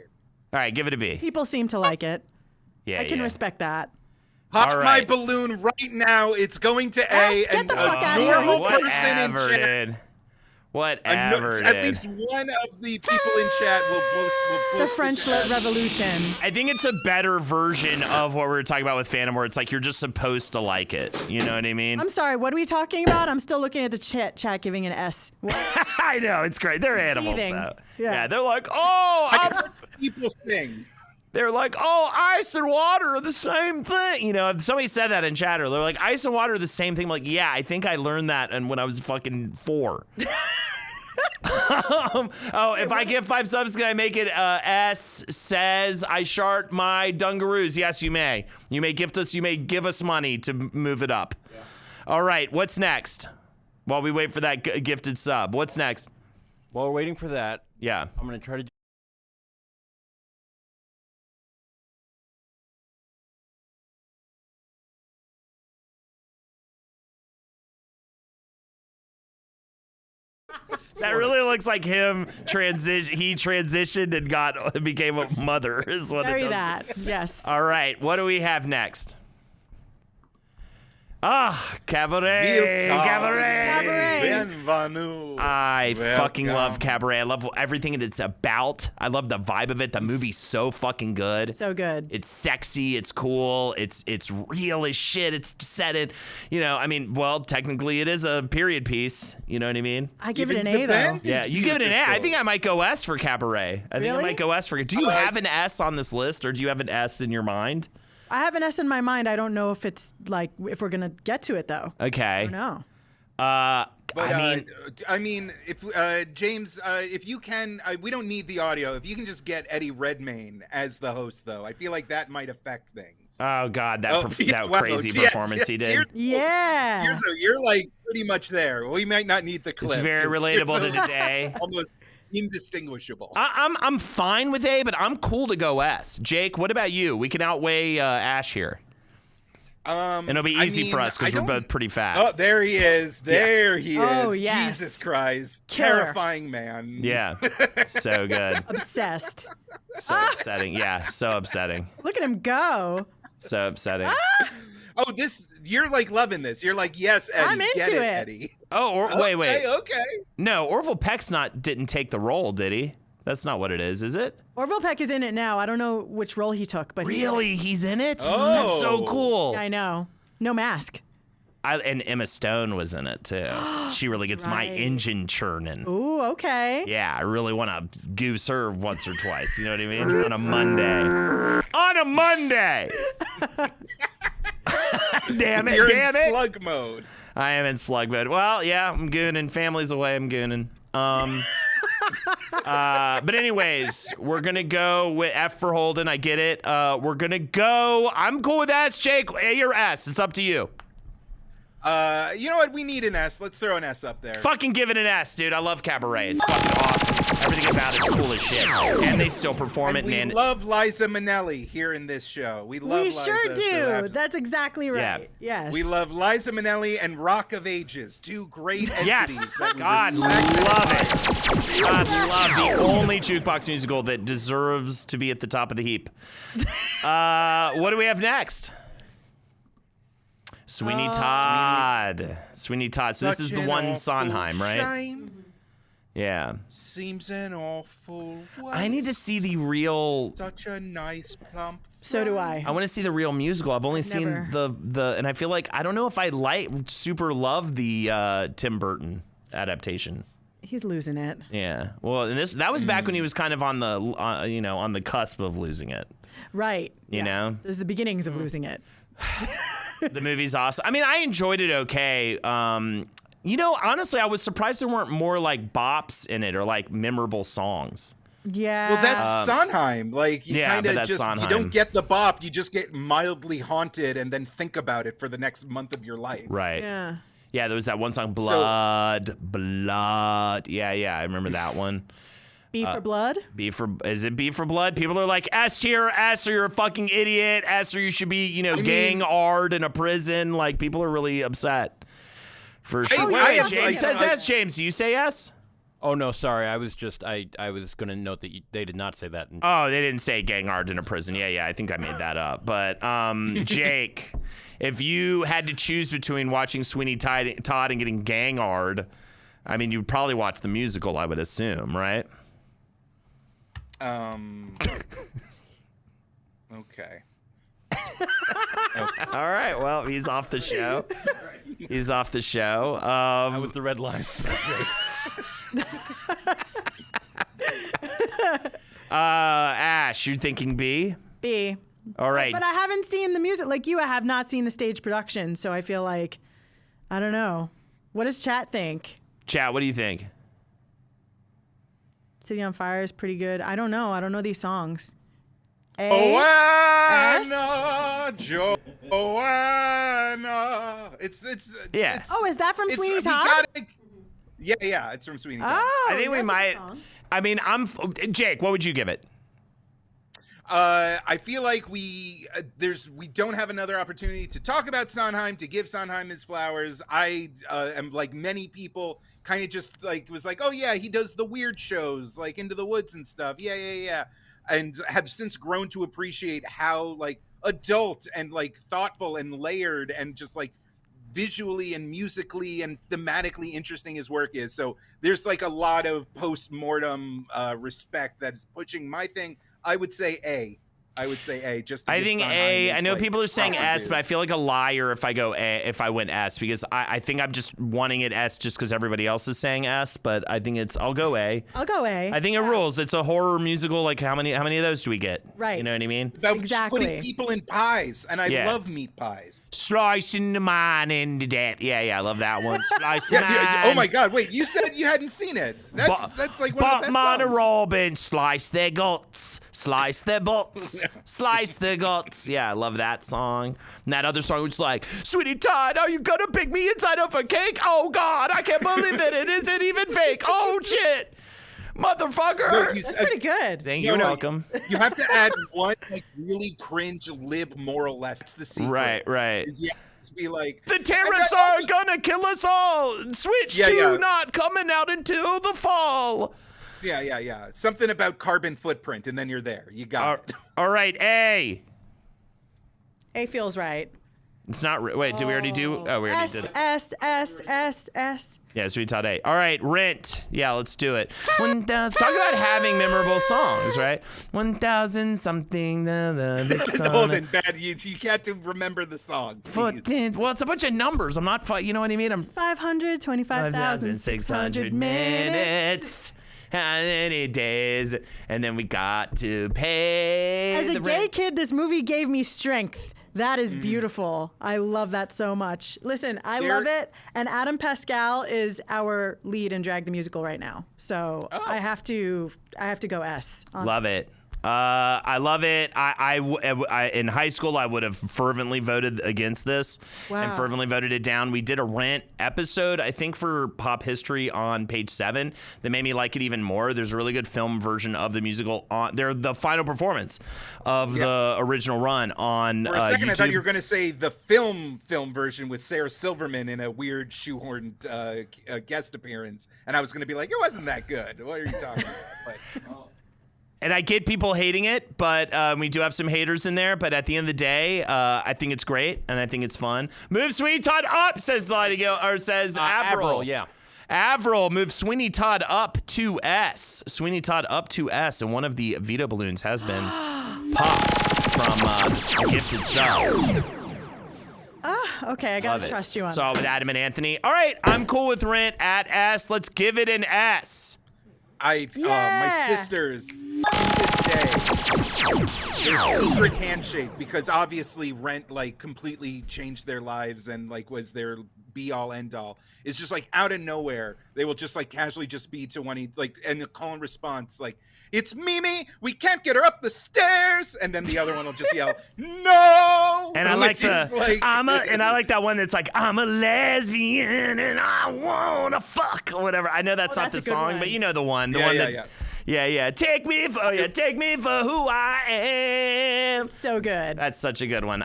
Speaker 1: All right, give it a B.
Speaker 2: People seem to like it.
Speaker 1: Yeah,
Speaker 2: I can
Speaker 1: yeah.
Speaker 2: respect that.
Speaker 3: Pop
Speaker 1: All
Speaker 3: my
Speaker 1: right.
Speaker 3: balloon right now. It's going to A.
Speaker 2: Ash, get
Speaker 3: and
Speaker 2: the fuck
Speaker 3: a
Speaker 2: outta here.
Speaker 3: normal
Speaker 2: Who's
Speaker 3: person in
Speaker 1: Whatever,
Speaker 3: chat.
Speaker 1: dude. Whatever,
Speaker 3: At
Speaker 1: dude.
Speaker 3: least one of the people in chat will post
Speaker 2: The French Lit Revolution.
Speaker 1: I think it's a better version of what we were talking about with Phantom, where it's like you're just supposed to like it. You know what I mean?
Speaker 2: I'm sorry, what are we talking about? I'm still looking at the chat giving an S. What?
Speaker 1: I know, it's great. They're animals,
Speaker 2: Seething.
Speaker 1: though.
Speaker 2: Yeah.
Speaker 1: Yeah, they're like, oh,
Speaker 3: people sing.
Speaker 1: they're like, oh, ice and water are the same thing. You know, if somebody said that in chatter. They're like, ice and water are the same thing. I'm like, yeah, I think I learned that and when I was fucking 4. If I give 5 subs, can I make it S says I shart my dungaroos? Yes, you may. You may gift us. You may give us money to move it up. Yeah. All right. What's next? While we wait for that gifted sub, what's next?
Speaker 5: While we're waiting for that,
Speaker 1: Yeah.
Speaker 5: I'm gonna try to.
Speaker 1: That really looks like him transition. He transitioned and became a mother. Is what it
Speaker 2: Very
Speaker 1: does.
Speaker 2: that, yes.
Speaker 1: All right. What do we have next? Ah, Cabaret. Cabaret.
Speaker 3: Bienvenue.
Speaker 1: I fucking love
Speaker 3: Welcome.
Speaker 1: Cabaret. I love everything it's about. I love the vibe of it. The movie's so fucking good.
Speaker 2: So good.
Speaker 1: It's sexy. It's cool. It's real as shit. It's set in, I mean, well, technically it is a period piece. You know what I mean?
Speaker 2: I give it
Speaker 3: Even
Speaker 2: an
Speaker 3: the
Speaker 2: A, though.
Speaker 3: band is
Speaker 1: Yeah, you give it an A. I
Speaker 3: beautiful.
Speaker 1: think I might go S for Cabaret. I think I
Speaker 2: Really?
Speaker 1: might go S for. Do you have an S on this list, or do you have an S in your mind?
Speaker 2: I have an S in my mind. I don't know if it's like, if we're going to get to it, though.
Speaker 1: Okay.
Speaker 2: No.
Speaker 3: But
Speaker 1: I mean,
Speaker 3: if James, if you can, we don't need the audio. If you can just get Eddie Redmayne as the host, though, I feel like that might affect things.
Speaker 1: oh god, that
Speaker 3: Yeah, wow,
Speaker 1: crazy
Speaker 3: yeah,
Speaker 1: performance he did.
Speaker 2: Yeah.
Speaker 3: You're like pretty much there. We might not need the clip.
Speaker 1: It's very
Speaker 3: 'cause
Speaker 1: relatable
Speaker 3: you're
Speaker 1: to today.
Speaker 3: almost indistinguishable.
Speaker 1: I'm fine with A, but I'm cool to go S. Jake, what about you? We can outweigh Ash here. And it'll be easy for us because we're both pretty fat.
Speaker 3: Oh, there he is. There he is.
Speaker 2: Oh, yes.
Speaker 3: Jesus Christ.
Speaker 2: Killer.
Speaker 3: Terrifying man.
Speaker 1: Yeah, so good.
Speaker 2: Obsessed.
Speaker 1: So upsetting. Yeah, so upsetting.
Speaker 2: Look at him go.
Speaker 1: So upsetting.
Speaker 3: Oh, you're like loving this. You're like, yes, Eddie.
Speaker 2: I'm
Speaker 3: get
Speaker 2: into
Speaker 3: it,
Speaker 2: it.
Speaker 3: Eddie.
Speaker 1: Oh, wait.
Speaker 3: Okay.
Speaker 1: No, Orville Peck's didn't take the role, did he? That's not what it is it?
Speaker 2: Orville Peck is in it now. I don't know which role he took, but
Speaker 1: Really? He's in it?
Speaker 3: Oh.
Speaker 1: That's so cool.
Speaker 2: I know. No mask.
Speaker 1: And Emma Stone was in it, too. She really gets my
Speaker 2: right.
Speaker 1: engine churning.
Speaker 2: Ooh, okay.
Speaker 1: Yeah, I really want to goose her once or twice. You know what I mean? On a Monday. On a Monday! Damn it,
Speaker 3: You're
Speaker 1: damn
Speaker 3: in
Speaker 1: it.
Speaker 3: slug mode.
Speaker 1: I am in slug mode. Well, yeah, I'm gooning. Family's away, I'm gooning. But anyways, we're going to go with F for Holden. I get it. We're going to go. I'm cool with S, Jake. A or S. It's up to you.
Speaker 3: You know what? We need an S. Let's throw an S up there.
Speaker 1: Fucking give it an S, dude. I love Cabaret. It's fucking awesome. Everything about it's cool as shit. And they still perform it,
Speaker 3: We
Speaker 1: man.
Speaker 3: love Liza Minnelli here in this show. We love
Speaker 2: We
Speaker 3: Liza.
Speaker 2: sure
Speaker 3: so
Speaker 2: do. That's exactly right.
Speaker 1: Yeah.
Speaker 2: Yes.
Speaker 3: we love Liza Minnelli and Rock of Ages, two great entities
Speaker 1: Yes.
Speaker 3: that we
Speaker 1: God
Speaker 3: respect.
Speaker 1: love it. God love the only jukebox musical that deserves to be at the top of the heap. What do we have next? Sweeney Todd. Sweeney Todd. So this is
Speaker 3: Such
Speaker 1: the
Speaker 3: an
Speaker 1: one
Speaker 3: awful
Speaker 1: Sondheim, right?
Speaker 3: shame.
Speaker 1: Yeah.
Speaker 3: Seems an awful
Speaker 1: I need to see the real.
Speaker 3: Such a nice plump.
Speaker 2: So do I.
Speaker 1: I want to see the real musical. I've only seen
Speaker 2: Never.
Speaker 1: the, and I feel like I don't know if I super love the Tim Burton adaptation.
Speaker 2: He's losing it.
Speaker 1: Yeah. Well, and that was back when he was kind of on the on the cusp of losing it.
Speaker 2: Right.
Speaker 1: You know?
Speaker 2: There's the beginnings of losing it.
Speaker 1: The movie's awesome. I mean, I enjoyed it okay. Honestly, I was surprised there weren't more like bops in it or like memorable songs.
Speaker 2: Yeah.
Speaker 3: Well, that's Sondheim. Like, you
Speaker 1: yeah,
Speaker 3: kind
Speaker 1: but
Speaker 3: of
Speaker 1: that's
Speaker 3: just,
Speaker 1: Sondheim.
Speaker 3: you don't get the bop. You just get mildly haunted and then think about it for the next month of your life.
Speaker 1: Right.
Speaker 2: Yeah.
Speaker 1: Yeah, there was that one song, Blood. Yeah, I remember that one.
Speaker 2: B for blood.
Speaker 1: Is it B for blood? People are like, S here, S, or you're a fucking idiot. S, or you should be, gang-ard in a prison. Like, people are really upset. For sure. Wait, James says S. James, do you say S?
Speaker 5: Oh no, sorry. I was gonna note that they did not say that.
Speaker 1: Oh, they didn't say gang-ard in a prison. Yeah, I think I made that up. But Jake, if you had to choose between watching Sweeney Todd and getting gang-ard, I mean, you'd probably watch the musical, I would assume, right?
Speaker 3: Okay.
Speaker 1: All right. Well, he's off the show. He's off the show.
Speaker 5: That was the red line.
Speaker 1: Ash, you're thinking B?
Speaker 2: B.
Speaker 1: All right.
Speaker 2: But I haven't seen the music like you. I have not seen the stage production, so I feel like I don't know. What does chat think?
Speaker 1: Chat, what do you think?
Speaker 2: City on Fire is pretty good. I don't know. I don't know these songs. A.
Speaker 3: Joanna, Joanna. It's
Speaker 1: Yeah.
Speaker 2: Oh, is that from
Speaker 3: it's-
Speaker 2: Sweeney
Speaker 3: we
Speaker 2: Todd?
Speaker 3: gotta- Yeah, it's from Sweeney Todd.
Speaker 2: Oh,
Speaker 1: I think we
Speaker 2: that's a good
Speaker 1: might.
Speaker 2: song.
Speaker 1: I mean, Jake, what would you give it?
Speaker 3: I feel like we don't have another opportunity to talk about Sondheim, to give Sondheim his flowers. I am like many people, kind of just like was like, oh yeah, he does the weird shows like Into the Woods and stuff. Yeah, and have since grown to appreciate how like adult and like thoughtful and layered and just like visually and musically and thematically interesting his work is. So there's like a lot of post-mortem respect that is pushing my thing. I would say A. Just to
Speaker 1: I
Speaker 3: give
Speaker 1: think
Speaker 3: Sondheim
Speaker 1: A.
Speaker 3: his,
Speaker 1: I know
Speaker 3: like,
Speaker 1: people are saying
Speaker 3: proper
Speaker 1: S,
Speaker 3: dues.
Speaker 1: but I feel like a liar if I go A, if I went S, because I think I'm just wanting it S just because everybody else is saying S. But I think I'll go A.
Speaker 2: I'll go A.
Speaker 1: I think it rules. It's a horror musical. Like how many of those do we get?
Speaker 2: Right.
Speaker 1: You know what I mean?
Speaker 3: About
Speaker 2: Exactly.
Speaker 3: just putting people in pies, and I
Speaker 1: Yeah.
Speaker 3: love meat pies.
Speaker 1: Slicing the man into death. Yeah, I love that one. Slice the
Speaker 3: Yeah,
Speaker 1: man.
Speaker 3: oh my God! Wait, you said you hadn't seen it. That's like one of the best
Speaker 1: Batman and
Speaker 3: songs.
Speaker 1: Robin, slice their guts, slice their butts, slice their guts. Yeah, I love that song. And that other song was like, Sweetie Todd, are you gonna pick me inside of a cake? Oh God, I can't believe it. It isn't even fake. Oh shit, motherfucker.
Speaker 3: No, you
Speaker 2: That's
Speaker 3: said-
Speaker 2: pretty good.
Speaker 1: Thank you. You're welcome.
Speaker 3: You have to add one like really cringe lib moral lesson. That's the secret.
Speaker 1: Right.
Speaker 3: Is you have to be like
Speaker 1: The terrorists are gonna kill us all. Switch
Speaker 3: Yeah,
Speaker 1: to
Speaker 3: yeah.
Speaker 1: not coming out until the fall.
Speaker 3: Yeah. Something about carbon footprint, and then you're there. You got it.
Speaker 1: All right, A.
Speaker 2: A feels right.
Speaker 1: It's not. Wait, did we already do? Oh, we already
Speaker 2: S,
Speaker 1: did it.
Speaker 2: S.
Speaker 1: Yeah, Sweet Todd A. All right, Rent. Yeah, let's do it. 1,000. Talk about having memorable songs, right? 1,000 something.
Speaker 3: Hold it, bad. You can't remember the song. Please.
Speaker 1: Well, it's a bunch of numbers. I'm not. You know what I mean? I'm
Speaker 2: 525,600 minutes.
Speaker 1: How many days? And then we got to pay.
Speaker 2: As a
Speaker 1: the
Speaker 2: gay
Speaker 1: rent.
Speaker 2: kid, this movie gave me strength. That is beautiful. I love that so much. Listen, I love it. And Adam Pascal is our lead in Drag the Musical right now. So I have to go S. on
Speaker 1: Love it. I love it. I in high school I would have fervently voted against this and
Speaker 2: Wow.
Speaker 1: fervently voted it down. We did a Rent episode, I think, for Pop History on page 7 that made me like it even more. There's a really good film version of the musical on there. The final performance of the original run on
Speaker 3: For a second,
Speaker 1: YouTube.
Speaker 3: I thought you were going to say the film version with Sarah Silverman in a weird shoehorned guest appearance, and I was going to be like, it wasn't that good. What are you talking about? But,
Speaker 1: And I get people hating it, but we do have some haters in there. But at the end of the day, I think it's great and I think it's fun. Move Sweeney Todd up, says says Avril.
Speaker 5: Yeah.
Speaker 1: Avril, move Sweeney Todd up to S. Sweeney Todd up to S, and one of the veto balloons has been popped from the gifted subs.
Speaker 2: Okay, I gotta
Speaker 1: Love it.
Speaker 2: trust you on
Speaker 1: So with Adam and Anthony. All right, I'm cool with Rent at S. Let's give it an S.
Speaker 3: my
Speaker 2: Yeah.
Speaker 3: sisters to this day, their secret handshake, because obviously Rent like completely changed their lives and like was their be all end all. It's just like out of nowhere they will just like casually just be to one like and a call and response like, it's Mimi, we can't get her up the stairs, and then the other one will just yell, no.
Speaker 1: And I like
Speaker 3: which is,
Speaker 1: and I like that one that's like, I'm a lesbian and I wanna fuck or whatever. I know that's not the
Speaker 2: that's a good
Speaker 1: song,
Speaker 2: one.
Speaker 1: but you know the one. The
Speaker 3: Yeah,
Speaker 1: one
Speaker 3: yeah,
Speaker 1: that
Speaker 3: yeah.
Speaker 1: Take me for who I am.
Speaker 2: So good.
Speaker 1: That's such a good one.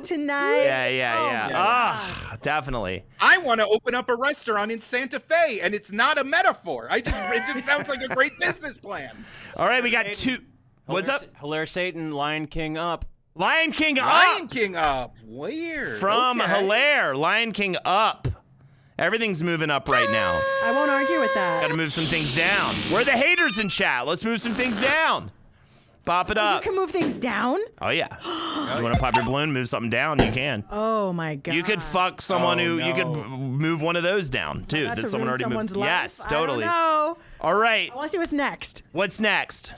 Speaker 2: Tonight.
Speaker 1: Yeah. Ah, definitely.
Speaker 3: I want to open up a restaurant in Santa Fe, and it's not a metaphor. It just sounds like a great business plan.
Speaker 1: All right, we got two. What's up?
Speaker 5: Hilaire Satan, Lion King up.
Speaker 1: Lion King
Speaker 3: Lion
Speaker 1: up
Speaker 3: King up. Weird.
Speaker 1: from
Speaker 3: Okay.
Speaker 1: Hilaire. Lion King up. Everything's moving up right now.
Speaker 2: I won't argue with that.
Speaker 1: Got to move some things down. Where are the haters in chat? Let's move some things down. Pop it
Speaker 2: You
Speaker 1: up.
Speaker 2: can move things down?
Speaker 1: Oh yeah. You want to pop your balloon, move something down? You can.
Speaker 2: Oh my god.
Speaker 1: You could fuck someone
Speaker 3: Oh,
Speaker 1: who you could
Speaker 3: no.
Speaker 1: move one of those down too.
Speaker 2: Not
Speaker 1: Did
Speaker 2: to
Speaker 1: someone
Speaker 2: ruin
Speaker 1: already
Speaker 2: someone's
Speaker 1: move?
Speaker 2: life?
Speaker 1: Yes, totally.
Speaker 2: I don't know.
Speaker 1: All right.
Speaker 2: I want to see what's next.
Speaker 1: What's next?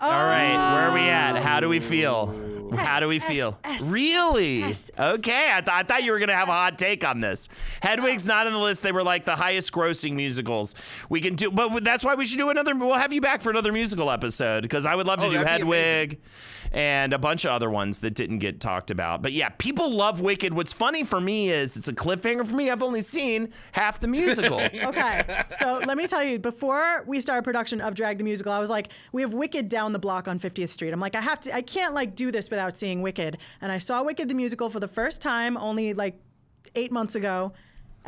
Speaker 1: All right, where are we at? How do we feel? How do we feel?
Speaker 2: S.
Speaker 1: Really?
Speaker 2: S.
Speaker 1: Okay, I thought you were gonna have a hot take on this. Hedwig's not on the list. They were like the highest grossing musicals we can do, but that's why we should do another. We'll have you back for another musical episode because I would love to do
Speaker 3: that'd be
Speaker 1: Hedwig and a bunch of other ones that didn't get talked about. But yeah, people love Wicked. What's funny for me is it's a cliffhanger for me. I've only seen half the musical.
Speaker 2: Okay, so let me tell you, before we started production of Drag the Musical, I was like, we have Wicked down the block on 50th Street. I'm like, I can't like do this without seeing Wicked. And I saw Wicked the Musical for the first time only like 8 months ago.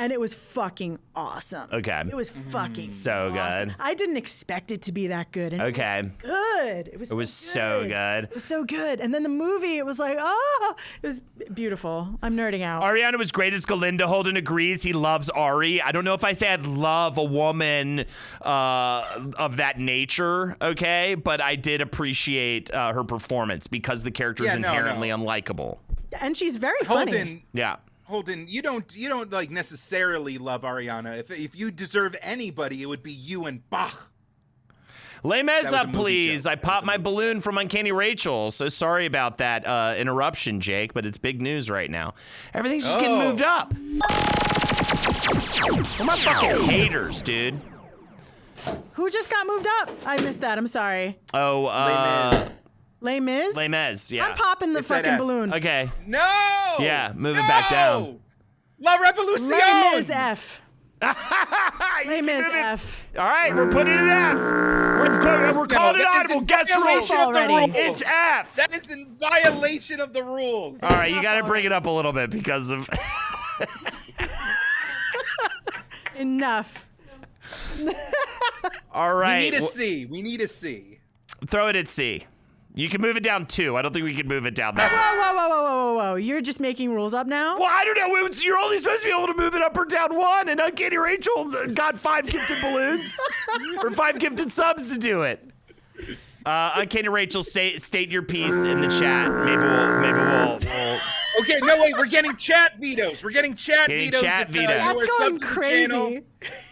Speaker 2: and it was fucking awesome.
Speaker 1: Okay.
Speaker 2: It was fucking
Speaker 1: So
Speaker 2: awesome.
Speaker 1: good.
Speaker 2: I didn't expect it to be that good. And
Speaker 1: Okay.
Speaker 2: It was good. It was
Speaker 1: so good.
Speaker 2: It was so good. And then the movie, it was like, oh, it was beautiful. I'm nerding out.
Speaker 1: Ariana was great as Galinda. Holden agrees. He loves Ari. I don't know if I said love a woman of that nature, okay? But I did appreciate her performance because the character is inherently unlikable.
Speaker 2: And she's very funny.
Speaker 3: Holden, you don't like necessarily love Ariana. If you deserve anybody, it would be you and Bach.
Speaker 1: Les Mis
Speaker 3: That was a
Speaker 1: up,
Speaker 3: movie
Speaker 1: please.
Speaker 3: joke.
Speaker 1: I popped my balloon from Uncanny Rachel. So sorry about that interruption, Jake, but it's big news right now. Everything's just getting moved up. Well, my fucking haters, dude.
Speaker 2: Who just got moved up? I missed that. I'm sorry.
Speaker 1: Oh,
Speaker 2: Les Mis?
Speaker 1: Les Mis, yeah.
Speaker 2: I'm popping the
Speaker 3: It's that
Speaker 2: fucking
Speaker 3: S.
Speaker 2: balloon.
Speaker 1: Okay.
Speaker 3: No.
Speaker 1: Yeah, move it back down.
Speaker 3: La Revolucion.
Speaker 2: Les Mis F. Les Mis
Speaker 1: Move it.
Speaker 2: F.
Speaker 1: All right, we're putting it F. We're calling it
Speaker 3: that is
Speaker 1: audible.
Speaker 3: in
Speaker 1: Guess rules.
Speaker 3: violation of the
Speaker 2: already.
Speaker 3: rules.
Speaker 1: It's F.
Speaker 3: That is in violation of the rules.
Speaker 1: All right, you got to bring it up a little bit because of.
Speaker 2: Enough.
Speaker 1: All right.
Speaker 3: We need a C. We need a C.
Speaker 1: Throw it at C. You can move it down 2. I don't think we can move it down that
Speaker 2: Whoa,
Speaker 1: much.
Speaker 2: whoa, whoa, whoa, whoa, whoa, whoa. You're just making rules up now?
Speaker 1: Well, I don't know. You're only supposed to be able to move it up or down 1, and Uncanny Rachel got 5 gifted balloons or 5 gifted subs to do it. Uncanny Rachel, state your piece in the chat. Maybe we'll
Speaker 3: Okay, no wait, we're getting chat vetoes. We're getting chat
Speaker 1: Getting
Speaker 3: vetoes.
Speaker 1: chat
Speaker 3: If,
Speaker 1: vetoes.
Speaker 3: you
Speaker 2: That's
Speaker 3: are
Speaker 2: going
Speaker 3: sub to the
Speaker 2: crazy.
Speaker 3: channel,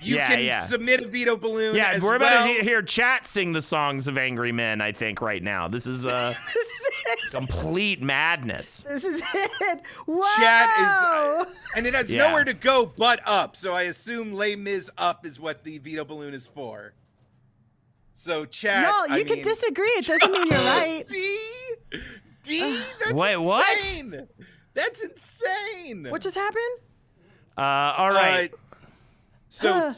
Speaker 3: you can
Speaker 1: Yeah.
Speaker 3: submit a veto balloon.
Speaker 1: Yeah,
Speaker 3: as
Speaker 1: we're
Speaker 3: well.
Speaker 1: about to hear chat sing the songs of angry men, I think, right now. This is
Speaker 2: This is it.
Speaker 1: complete madness.
Speaker 2: This is it. Whoa.
Speaker 3: Chat is, and it has
Speaker 1: Yeah.
Speaker 3: nowhere to go but up. So I assume Les Mis up is what the veto balloon is for. So chat.
Speaker 2: No, you can disagree. It doesn't mean you're right.
Speaker 3: D. That's
Speaker 1: Wait, what?
Speaker 3: insane. That's insane.
Speaker 2: What just happened?
Speaker 1: All right.
Speaker 3: So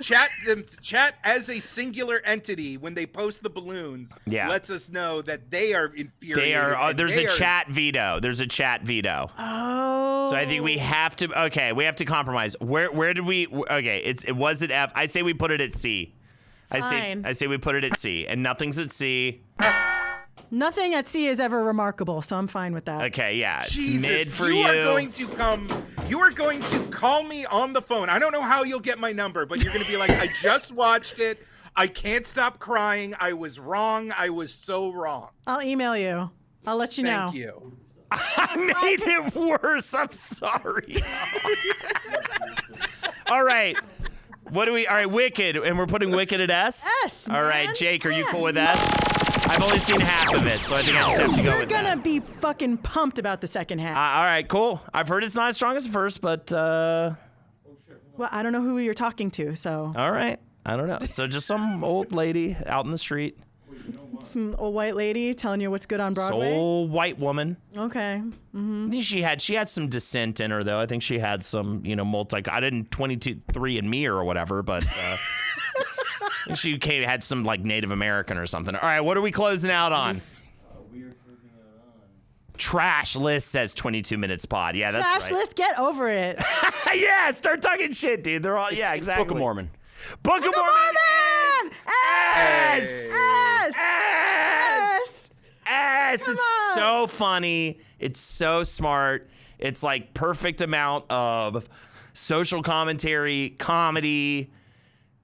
Speaker 3: chat as a singular entity when they post the balloons lets us know that they are infuriated.
Speaker 1: They are.
Speaker 3: and
Speaker 1: There's
Speaker 3: they
Speaker 1: a
Speaker 3: are-
Speaker 1: chat veto. There's a chat veto.
Speaker 2: Oh.
Speaker 1: So I think we have to. Okay, we have to compromise. Where did we? Okay, it was at F. I say we put it at C.
Speaker 2: Fine.
Speaker 1: I say we put it at C, and nothing's at C.
Speaker 2: Nothing at C is ever remarkable, so I'm fine with that.
Speaker 1: Okay, yeah, it's
Speaker 3: Jesus,
Speaker 1: mid for
Speaker 3: you
Speaker 1: you.
Speaker 3: are going to come. You are going to call me on the phone. I don't know how you'll get my number, but you're going to be like, I just watched it. I can't stop crying. I was wrong. I was so wrong.
Speaker 2: I'll email you. I'll let you know.
Speaker 3: Thank you.
Speaker 1: I made it worse. I'm sorry. All right. What do we? All right, Wicked, and we're putting Wicked at S.
Speaker 2: S,
Speaker 1: All right,
Speaker 2: man.
Speaker 1: Jake, are you
Speaker 2: Yes.
Speaker 1: cool with S? I've only seen half of it, so I think I just have to go
Speaker 2: You're
Speaker 1: with
Speaker 2: gonna
Speaker 1: that.
Speaker 2: be fucking pumped about the second half.
Speaker 1: All right, cool. I've heard it's not as strong as the first, but
Speaker 2: well, I don't know who you're talking to, so
Speaker 1: all right. I don't know. So just some old lady out in the street,
Speaker 2: some old white lady telling you what's good on Broadway.
Speaker 1: old white woman.
Speaker 2: Okay.
Speaker 1: I think she had some dissent in her though. I think she had some, I didn't 23andMe or whatever, but I think she had some like Native American or something. All right, what are we closing out on? Trash list says 22 minutes pod. Yeah, that's
Speaker 2: Trash
Speaker 1: right.
Speaker 2: list, get over it.
Speaker 1: Yeah, start talking shit, dude. They're all exactly.
Speaker 5: Book of Mormon.
Speaker 1: Book of Mormon.
Speaker 2: S!
Speaker 1: S.
Speaker 2: S!
Speaker 1: It's
Speaker 2: on.
Speaker 1: so funny. It's so smart. It's like perfect amount of social commentary, comedy,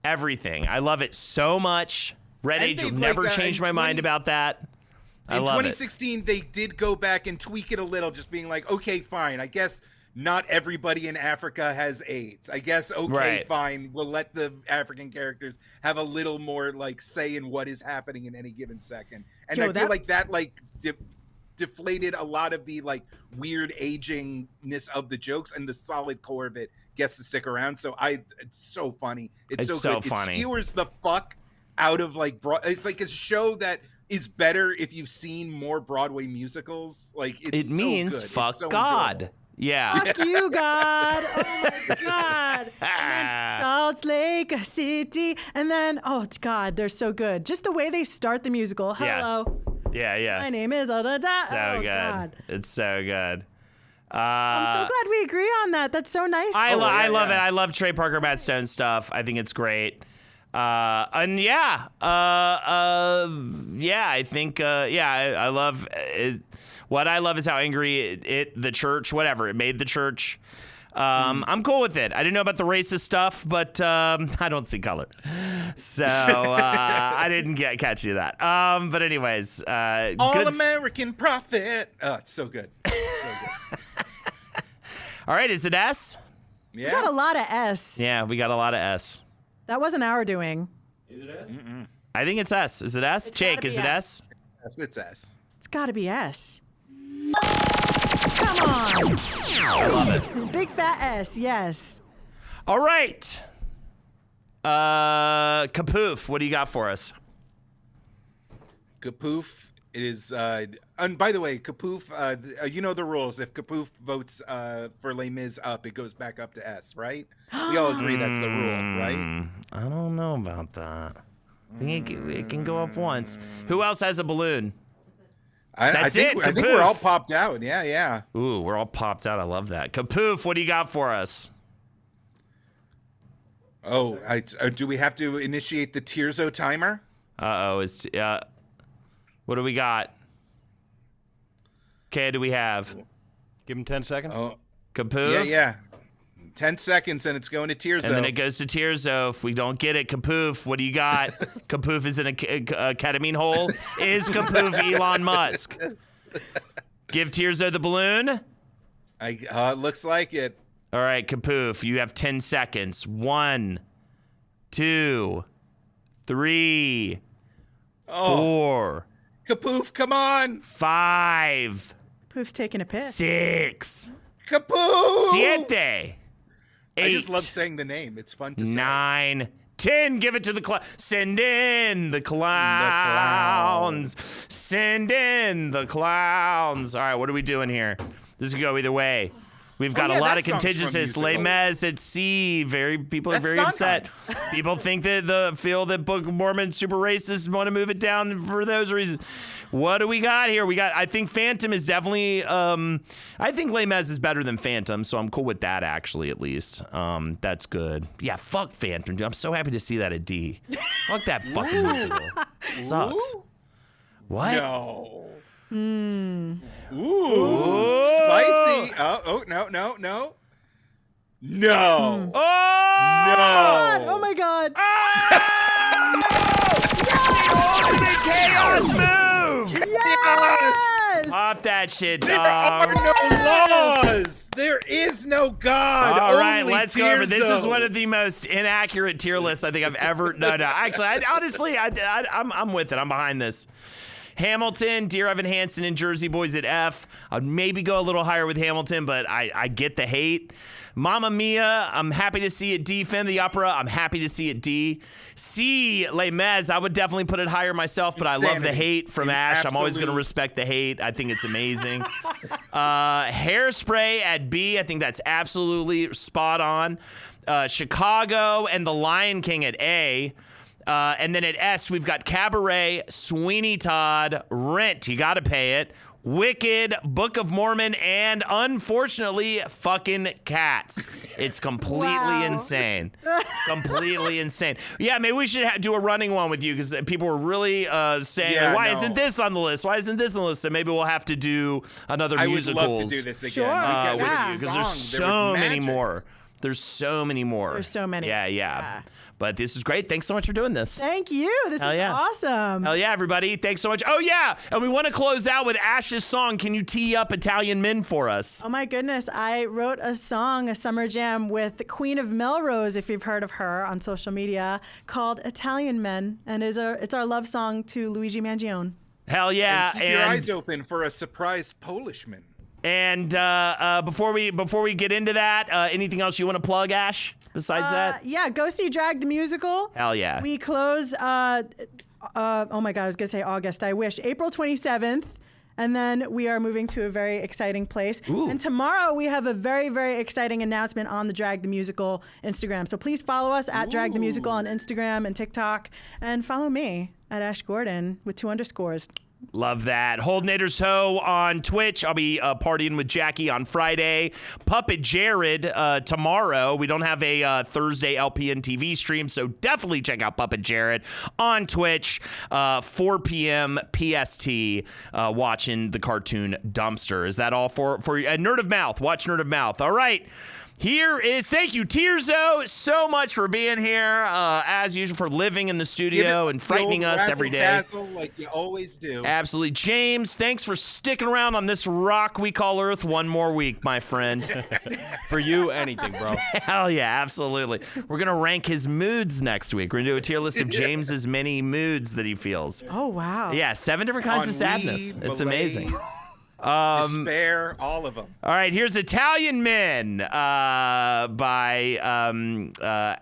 Speaker 1: everything. I love it so much. Red
Speaker 3: And
Speaker 1: Age will
Speaker 3: they've,
Speaker 1: never
Speaker 3: like,
Speaker 1: change
Speaker 3: in
Speaker 1: my mind
Speaker 3: 20
Speaker 1: about that. I
Speaker 3: In
Speaker 1: love it.
Speaker 3: 2016, they did go back and tweak it a little, just being like, okay, fine. I guess not everybody in Africa has AIDS. I guess, okay,
Speaker 1: Right.
Speaker 3: fine. We'll let the African characters have a little more, like, say in what is happening in any given second. And
Speaker 2: Yo,
Speaker 3: I feel
Speaker 2: that-
Speaker 3: like that, like, deflated a lot of the, like, weird agingness of the jokes, and the solid core of it gets to stick around. So it's so funny. It's
Speaker 1: so
Speaker 3: good.
Speaker 1: funny.
Speaker 3: It skewers the fuck out of, like, it's like a show that is better if you've seen more Broadway musicals. Like, it's
Speaker 1: It means
Speaker 3: so good.
Speaker 1: fuck
Speaker 3: It's so
Speaker 1: God.
Speaker 3: enjoyable.
Speaker 1: Yeah.
Speaker 2: Fuck you, God. Oh my God. And then Salt Lake City. And then, oh God, they're so good. Just the way they start the musical.
Speaker 1: Yeah.
Speaker 2: Hello.
Speaker 1: Yeah.
Speaker 2: My name is da.
Speaker 1: So
Speaker 2: Oh,
Speaker 1: good.
Speaker 2: God.
Speaker 1: It's so good.
Speaker 2: I'm so glad we agree on that. That's so nice.
Speaker 1: I love
Speaker 3: yeah.
Speaker 1: it. I love Trey Parker, Matt Stone stuff. I think it's great. And yeah, I think, I love it. What I love is how angry the church, whatever, it made the church. I'm cool with it. I didn't know about the racist stuff, but I don't see color. So I didn't catch you that. But anyways.
Speaker 3: All-American Prophet. Oh, it's so good. So good.
Speaker 1: All right, is it S?
Speaker 3: Yeah.
Speaker 2: We got a lot of S.
Speaker 1: Yeah, we got a lot of S.
Speaker 2: That wasn't our doing.
Speaker 1: I think it's S. Is it S?
Speaker 2: It's
Speaker 1: Jake,
Speaker 2: gotta
Speaker 1: is
Speaker 2: be
Speaker 1: it
Speaker 2: S.
Speaker 1: S?
Speaker 3: It's S.
Speaker 2: It's got to be S. Come on.
Speaker 1: I love it.
Speaker 2: Big fat S, yes.
Speaker 1: All right. Kapoof, what do you got for us?
Speaker 3: Kapoof is, and by the way, Kapoof, you know the rules. If Kapoof votes for Les Mis up, it goes back up to S, right? We all agree that's the rule, right?
Speaker 1: I don't know about that. I think it can go up once. Who else has a balloon?
Speaker 3: I think we're all popped out. Yeah, yeah.
Speaker 1: Ooh, we're all popped out. I love that. Kapoof, what do you got for us?
Speaker 3: Oh, do we have to initiate the Tearzo timer?
Speaker 1: What do we got? Okay, do we have?
Speaker 5: Give him 10 seconds.
Speaker 3: Oh,
Speaker 1: Kapoof?
Speaker 3: yeah. 10 seconds and it's going to Tearzo.
Speaker 1: And then it goes to Tearzo. If we don't get it, Kapoof, what do you got? Kapoof is in a ketamine hole. Is Kapoof Elon Musk? Give Tearzo the balloon.
Speaker 3: It looks like it.
Speaker 1: All right, Kapoof, you have 10 seconds. 1, 2, 3, 4.
Speaker 3: Kapoof, come on.
Speaker 1: 5,
Speaker 2: Poof's taking a piss.
Speaker 1: 6,
Speaker 3: Kapoof.
Speaker 1: 7, 8.
Speaker 3: I just love saying the name. It's fun to say.
Speaker 1: 9, 10. Give it to the clown. Send in the clowns. Send in the clowns. All right, what are we doing here? This could go either way. We've got a lot of contingencies. Les Mis at sea. People are very upset. People think that feel that Book of Mormon's super racist and want to move it down for those reasons. What do we got here? I think Phantom is definitely, I think Les Mis is better than Phantom, so I'm cool with that actually, at least. That's good. Yeah, fuck Phantom, dude. I'm so happy to see that at D. Fuck that fucking musical. Sucks. What?
Speaker 3: No. Ooh. Spicy. Oh, no. No.
Speaker 1: Oh!
Speaker 2: Oh my God.
Speaker 1: Ultimate chaos move!
Speaker 2: Yes!
Speaker 1: Pop that shit,
Speaker 3: There
Speaker 1: dog.
Speaker 3: are no laws. There is no God.
Speaker 1: All right,
Speaker 3: Only
Speaker 1: let's go over. This is
Speaker 3: Tearzo.
Speaker 1: one of the most inaccurate tier lists I think I've ever. No. Actually, I'm with it. I'm behind this. Hamilton, Dear Evan Hansen, and Jersey Boys at F. I'd maybe go a little higher with Hamilton, but I get the hate. Mamma Mia, I'm happy to see it D. Phantom of the Opera, I'm happy to see it D. C. Les Mis, I would definitely put it higher myself, but I love the hate from Ash. I'm always going to respect the hate. I think it's amazing. Hairspray at B, I think that's absolutely spot on. Chicago and The Lion King at A. And then at S, we've got Cabaret, Sweeney Todd, Rent, you got to pay it, Wicked, Book of Mormon, and unfortunately, fucking Cats. It's completely insane. Completely insane. Yeah, maybe we should do a running one with you because people were really saying, why isn't this on the list? Why isn't this on the list? So maybe we'll have to do another musicals.
Speaker 3: I would love to do this again.
Speaker 2: Sure.
Speaker 1: Because there's so many more. There's so many more.
Speaker 2: There's so many.
Speaker 1: Yeah. But this is great. Thanks so much for doing this.
Speaker 2: Thank you. This is awesome.
Speaker 1: Hell yeah, everybody. Thanks so much. Oh, yeah. And we want to close out with Ash's song. Can you tee up Italian Men for us?
Speaker 2: Oh, my goodness. I wrote a song, a summer jam with Queen of Melrose, if you've heard of her on social media, called Italian Men. And it's our love song to Luigi Mangione.
Speaker 1: Hell yeah.
Speaker 3: And keep your eyes open for a surprise Polishman.
Speaker 1: And before we get into that, anything else you want to plug, Ash, besides that?
Speaker 2: Yeah, go see Drag the Musical.
Speaker 1: Hell yeah.
Speaker 2: We close, oh my God, I was going to say August, I wish. April 27th. And then we are moving to a very exciting place.
Speaker 1: Ooh.
Speaker 2: And tomorrow we have a very, very exciting announcement on the Drag the Musical Instagram. So please follow us at Drag the Musical on Instagram and TikTok. And follow me at Ash Gordon with 2 underscores.
Speaker 1: Love that. Holdnators Ho on Twitch. I'll be partying with Jackie on Friday. Puppet Jared tomorrow. We don't have a Thursday LPN TV stream, so definitely check out Puppet Jared on Twitch, 4 p.m. PST, watching the cartoon Dumpster. Is that all for Nerd of Mouth? Watch Nerd of Mouth. All right. Thank you, Tierzo, so much for being here, as usual, for living in the studio and frightening us every day.
Speaker 3: Dazzle like you always do.
Speaker 1: Absolutely. James, thanks for sticking around on this rock we call Earth one more week, my friend.
Speaker 5: For you, anything, bro.
Speaker 1: Hell yeah, absolutely. We're going to rank his moods next week. We're going to do a tier list of James's many moods that he feels.
Speaker 2: Oh, wow.
Speaker 1: Yeah, 7 different kinds of sadness. It's amazing.
Speaker 3: Despair, all of them.
Speaker 1: All right, here's Italian Men by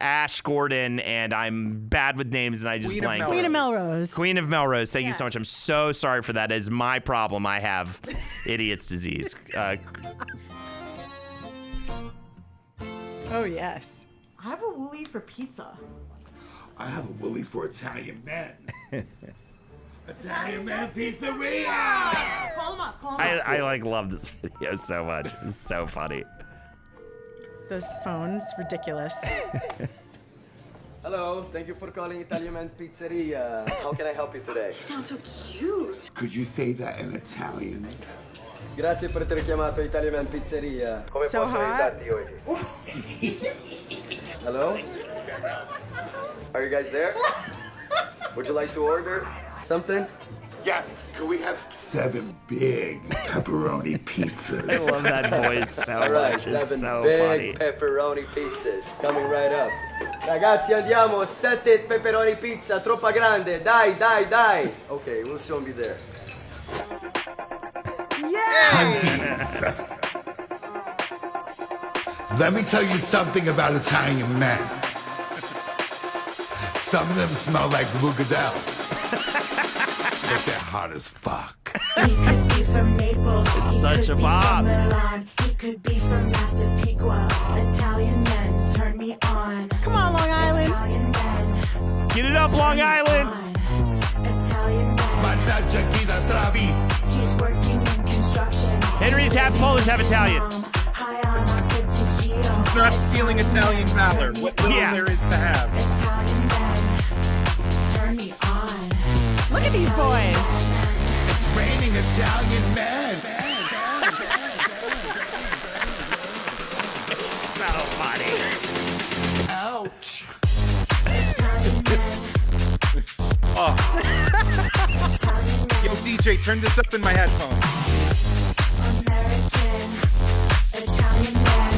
Speaker 1: Ash Gordon, and I'm bad with names, and I just blanked.
Speaker 2: Queen of Melrose.
Speaker 1: Queen of Melrose. Thank you so much. I'm so sorry for that. It is my problem. I have idiot's disease.
Speaker 2: Oh, yes. I have a Wooly for pizza.
Speaker 6: I have a Willy for Italian Men. Italian Man Pizzeria!
Speaker 2: Call him up.
Speaker 1: I love this video so much. It's so funny.
Speaker 2: Those phones, ridiculous.
Speaker 7: Hello, thank you for calling Italian Man Pizzeria. How can I help you today?
Speaker 8: Sounds so cute.
Speaker 6: Could you say that in Italian?
Speaker 7: Grazie per aver chiamato Italian Man Pizzeria. Come
Speaker 2: So
Speaker 7: posso
Speaker 2: hot.
Speaker 7: aiutarti oggi? Hello? Are you guys there? Would you like to order something?
Speaker 6: Yeah. Could we have 7 big pepperoni pizzas?
Speaker 1: I love that voice so
Speaker 7: All right,
Speaker 1: much. It's
Speaker 7: 7
Speaker 1: so
Speaker 7: big
Speaker 1: funny.
Speaker 7: pepperoni pizzas. Coming right up. Ragazzi, andiamo. 7 pepperoni pizza. Troppa grande. Dai. Okay, we'll soon be there.
Speaker 6: Hunties. Let me tell you something about Italian men. Some of them smell like Blue Goodell. But they're hot as fuck.
Speaker 9: He could be from Naples.
Speaker 1: It's such a bop.
Speaker 9: Milan. He could be from Massapequa. Italian men turn me on.
Speaker 2: Come on, Long Island.
Speaker 9: Italian men.
Speaker 1: Get it up, Long Island.
Speaker 9: Italian men. He's working in construction.
Speaker 1: Henry's half Polish, half Italian.
Speaker 9: High on a good Tagito.
Speaker 3: It's not stealing Italian valor. What little there is to have.
Speaker 9: Italian men. Turn me on.
Speaker 2: Look at these boys.
Speaker 6: It's raining Italian men.
Speaker 1: So funny.
Speaker 6: Ouch.
Speaker 9: Italian men.
Speaker 3: Yo, DJ, turn this up in my headphones.
Speaker 9: American. Italian men.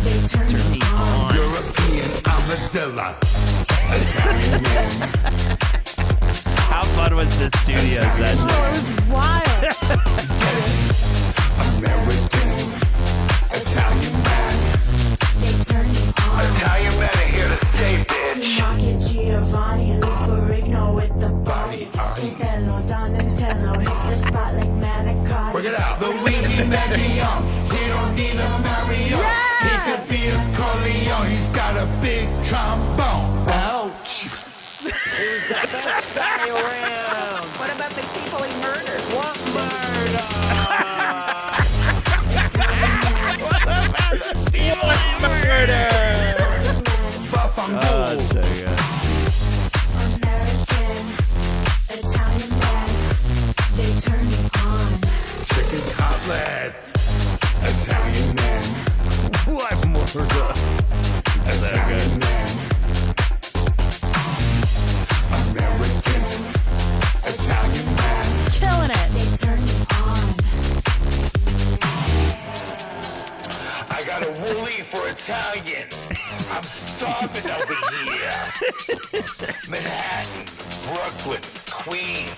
Speaker 9: They turn me on.
Speaker 6: European armadillo. Italian men.
Speaker 1: How fun was this studio session?
Speaker 2: Oh, it was wild.
Speaker 6: American. Italian man.
Speaker 9: They turn me on.
Speaker 6: Italian men are here to stay, bitch.
Speaker 9: Market Giovanni, Lou Ferrigno with the body. Bello, Donatello, hit the spot like Manicotti.
Speaker 6: Work it out. Luigi Maglione. He don't need a Mario. He could be a Corleone. He's got a big trombone. Ouch.
Speaker 5: Who's the best guy around?
Speaker 2: What about the people he murdered?
Speaker 5: What murder?
Speaker 6: Buff on gold.
Speaker 1: So good.
Speaker 9: American, Italian men, they turn me on.
Speaker 6: Chicken cutlets. Italian men.
Speaker 1: What murder?
Speaker 6: Italian men. American. Italian man.
Speaker 2: Killing it.
Speaker 9: They turn me on.
Speaker 6: I got a Wooly for Italian. I'm starving over here. Manhattan, Brooklyn, Queens.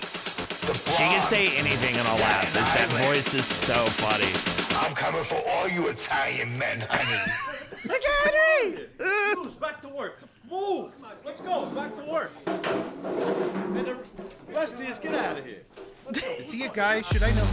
Speaker 6: The Bronx.
Speaker 1: She can say anything and I'll laugh. That voice is so funny.
Speaker 6: I'm coming for all you Italian men, honey.
Speaker 2: Look at Henry.
Speaker 4: Move, back to work. Move. Let's go. Back to work. And the rest of you, get out of here.
Speaker 3: Is he a guy? Should I know?